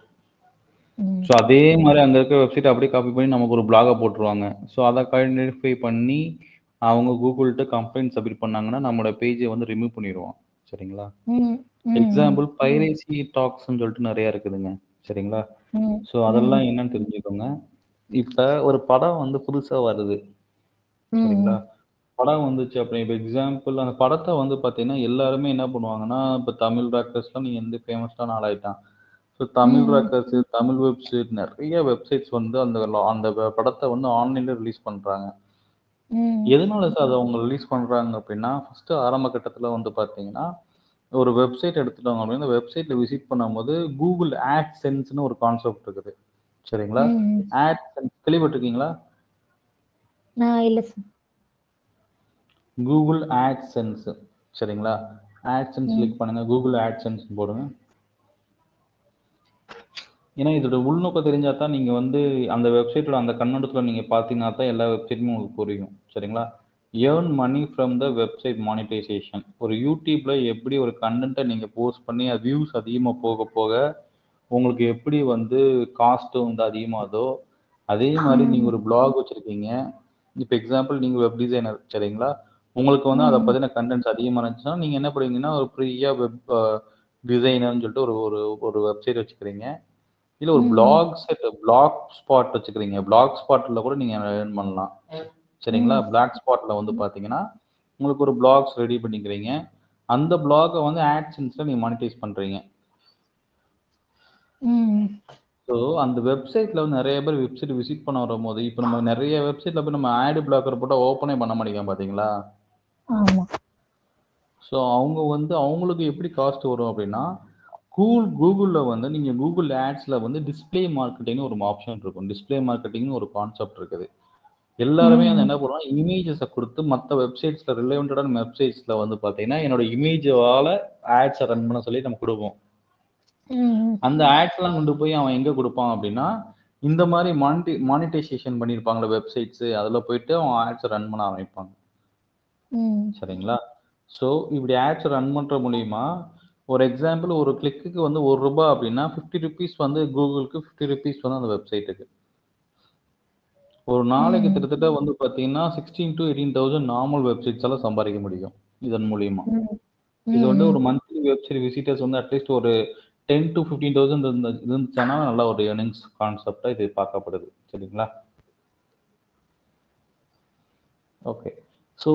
Speaker 1: ஸோ அதே மாதிரி அங்கே இருக்க வெப்சைட் அப்படியே காப்பி பண்ணி நமக்கு ஒரு பிளாகை போட்டுருவாங்க. ஸோ அதை ஐடென்டிஃபை பண்ணி அவங்க கூகுள்கிட்ட கம்ப்ளைண்ட் சப்மிட் பண்ணாங்கன்னா நம்மளோட பேஜை வந்து ரிமூவ் பண்ணிடுவோம். சரிங்களா? எக்ஸாம்பிள் பைரேசி டாக்ஸ்ன்னு சொல்லிட்டு நிறைய இருக்குதுங்க. சரிங்களா? ஸோ அதெல்லாம் என்னன்னு தெரிஞ்சுக்கோங்க. இப்போ ஒரு படம் வந்து புதுசாக வருது. சரிங்களா? படம் வந்துச்சு அப்படி இப்போ எக்ஸாம்பிள் அந்த படத்தை வந்து பார்த்தீங்கன்னா எல்லாருமே என்ன பண்ணுவாங்கன்னா, இப்போ தமிழ் ராக்கர்ஸ்லாம் நீங்கள் எந்த ஃபேமஸான ஆளாயிட்டான். So Tamil Rockers, Tamil website நிறைய வெப்சைட்ஸ் வந்து அந்த படத்தை வந்து ஆன்லைனில் ரிலீஸ் பண்ணுறாங்க. எதனால சார் அதை அவங்க ரிலீஸ் பண்ணுறாங்க அப்படின்னா, ஃபஸ்ட்டு ஆரம்ப கட்டத்தில் வந்து பார்த்தீங்கன்னா, ஒரு வெப்சைட் எடுத்துட்டாங்க அப்படின்னா, அந்த வெப்சைட்டில் விசிட் பண்ணும்போது கூகுள் ஆட்சென்ஸ்னு ஒரு கான்செப்ட் இருக்குது. சரிங்களா? ஆட்சென்ஸ் கேள்விப்பட்டிருக்கீங்களா?
Speaker 2: இல்ல சார்.
Speaker 1: Google AdSense. சரிங்களா? ஆட்சென்ஸ் கிளிக் பண்ணுங்க. கூகுள் ஆட்சென்ஸ் போடுங்க. ஏன்னா இதோட உள்நோக்கம் தெரிஞ்சா தான் நீங்க வந்து அந்த வெப்சைட்டோட அந்த கண்ணோட்டத்துல நீங்க பார்த்தீங்கன்னா தான் எல்லா வெப்சைட்டுமே உங்களுக்கு புரியும். சரிங்களா? Earn money from the website monetization. ஒரு யூடியூப்ல எப்படி ஒரு கண்டென்ட்டை நீங்க போஸ்ட் பண்ணி அது வியூஸ் அதிகமாக போக போக உங்களுக்கு எப்படி வந்து காஸ்ட் வந்து அதிகமாகுதோ, அதே மாதிரி நீங்க ஒரு பிளாக் வச்சிருக்கீங்க. இப்போ எக்ஸாம்பிள் நீங்க வெப் டிசைனர். சரிங்களா? உங்களுக்கு வந்து அதை பத்தின கண்டென்ட்ஸ் அதிகமாக இருந்துச்சுன்னா நீங்க என்ன பண்ணுவீங்கன்னா ஒரு ஃப்ரீயா வெப் டிசைனர்னு சொல்லிட்டு ஒரு ஒரு ஒரு வெப்சைட் வச்சுக்கிறீங்க. இல்ல ஒரு பிளாக் ஸ்பாட் வச்சுக்கிறீங்க. பிளாக் ஸ்பாட்ல கூட நீங்க ஏர்ன் பண்ணலாம். சரிங்களா? பிளாக் ஸ்பாட்ல வந்து பார்த்தீங்கன்னா, உங்களுக்கு ஒரு பிளாக்ஸ் ரெடி பண்ணிக்கிறீங்க. அந்த பிளாக வந்து ஆட்சென்ஸ்ல நீங்க மானிட்டைஸ் பண்றீங்க. ஸோ அந்த வெப்சைட்ல வந்து நிறைய பேர் வெப்சைட் விசிட் பண்ண வரும்போது, இப்போ நம்ம நிறைய வெப்சைட்ல போய் நம்ம ஆட் பிளாக்கர் போட்டா ஓப்பனே பண்ண மாட்டேங்கிறோம் பார்த்தீங்களா?
Speaker 2: ஆமா.
Speaker 1: ஸோ அவங்க வந்து அவங்களுக்கு எப்படி காஸ்ட் வரும் அப்படின்னா, கூகுள்ல வந்து நீங்க கூகுள் ஆட்ஸ்ல வந்து டிஸ்ப்ளே மார்க்கெட்டிங்னு ஒரு ஆப்ஷன் இருக்கும். டிஸ்ப்ளே மார்க்கெட்டிங்னு ஒரு கான்செப்ட் இருக்குது. எல்லாருமே வந்து என்ன பண்ணுவாங்க, இமேஜஸ குடுத்து மத்த வெப்சைட்ஸ்ல ரிலவென்டடான வெப்சைட்ஸ்ல வந்து பார்த்தீங்கன்னா, என்னோட இமேஜால ஆட்ஸ ரன் பண்ண சொல்லி நம்ம குடுப்போம். அந்த ஆட்ஸ்லாம் கொண்டு போய் அவன் எங்க குடுப்பான் அப்படின்னா, இந்த மாரி மானிட்டைசேஷன் பண்ணியிருப்பாங்கல்ல வெப்சைட்ஸ், அதுல போயிட்டு அவன் ஆட்ஸ ரன் பண்ண ஆரம்பிப்பாங்க. சரிங்களா? ஸோ இப்படி ஆட்ஸ் ரன் பண்ற மூலியமா, ஒரு எக்ஸாம்பிள் ஒரு கிளிக்குக்கு வந்து ரூ. 1 அப்படின்னா, ₹50 வந்து கூகுளுக்கு, ₹50 வந்து அந்த வெப்சைட்டுக்கு. ஒரு நாளைக்கு கிட்டத்தட்ட வந்து பார்த்தீங்கன்னா, 16,000 to 18,000 நார்மல் வெப்சைட்ஸால சம்பாதிக்க முடியும். இதன் மூலியமா. இது வந்து ஒரு மந்த்லி வெப்சைட் விசிட்டர்ஸ் வந்து அட்லீஸ்ட் ஒரு 10 to 15,000 இருந்துச்சுன்னா நல்ல ஒரு ஏர்னிங்ஸ் கான்செப்ட்டா இது பார்க்கப்படுது. சரிங்களா? ஓகே. ஸோ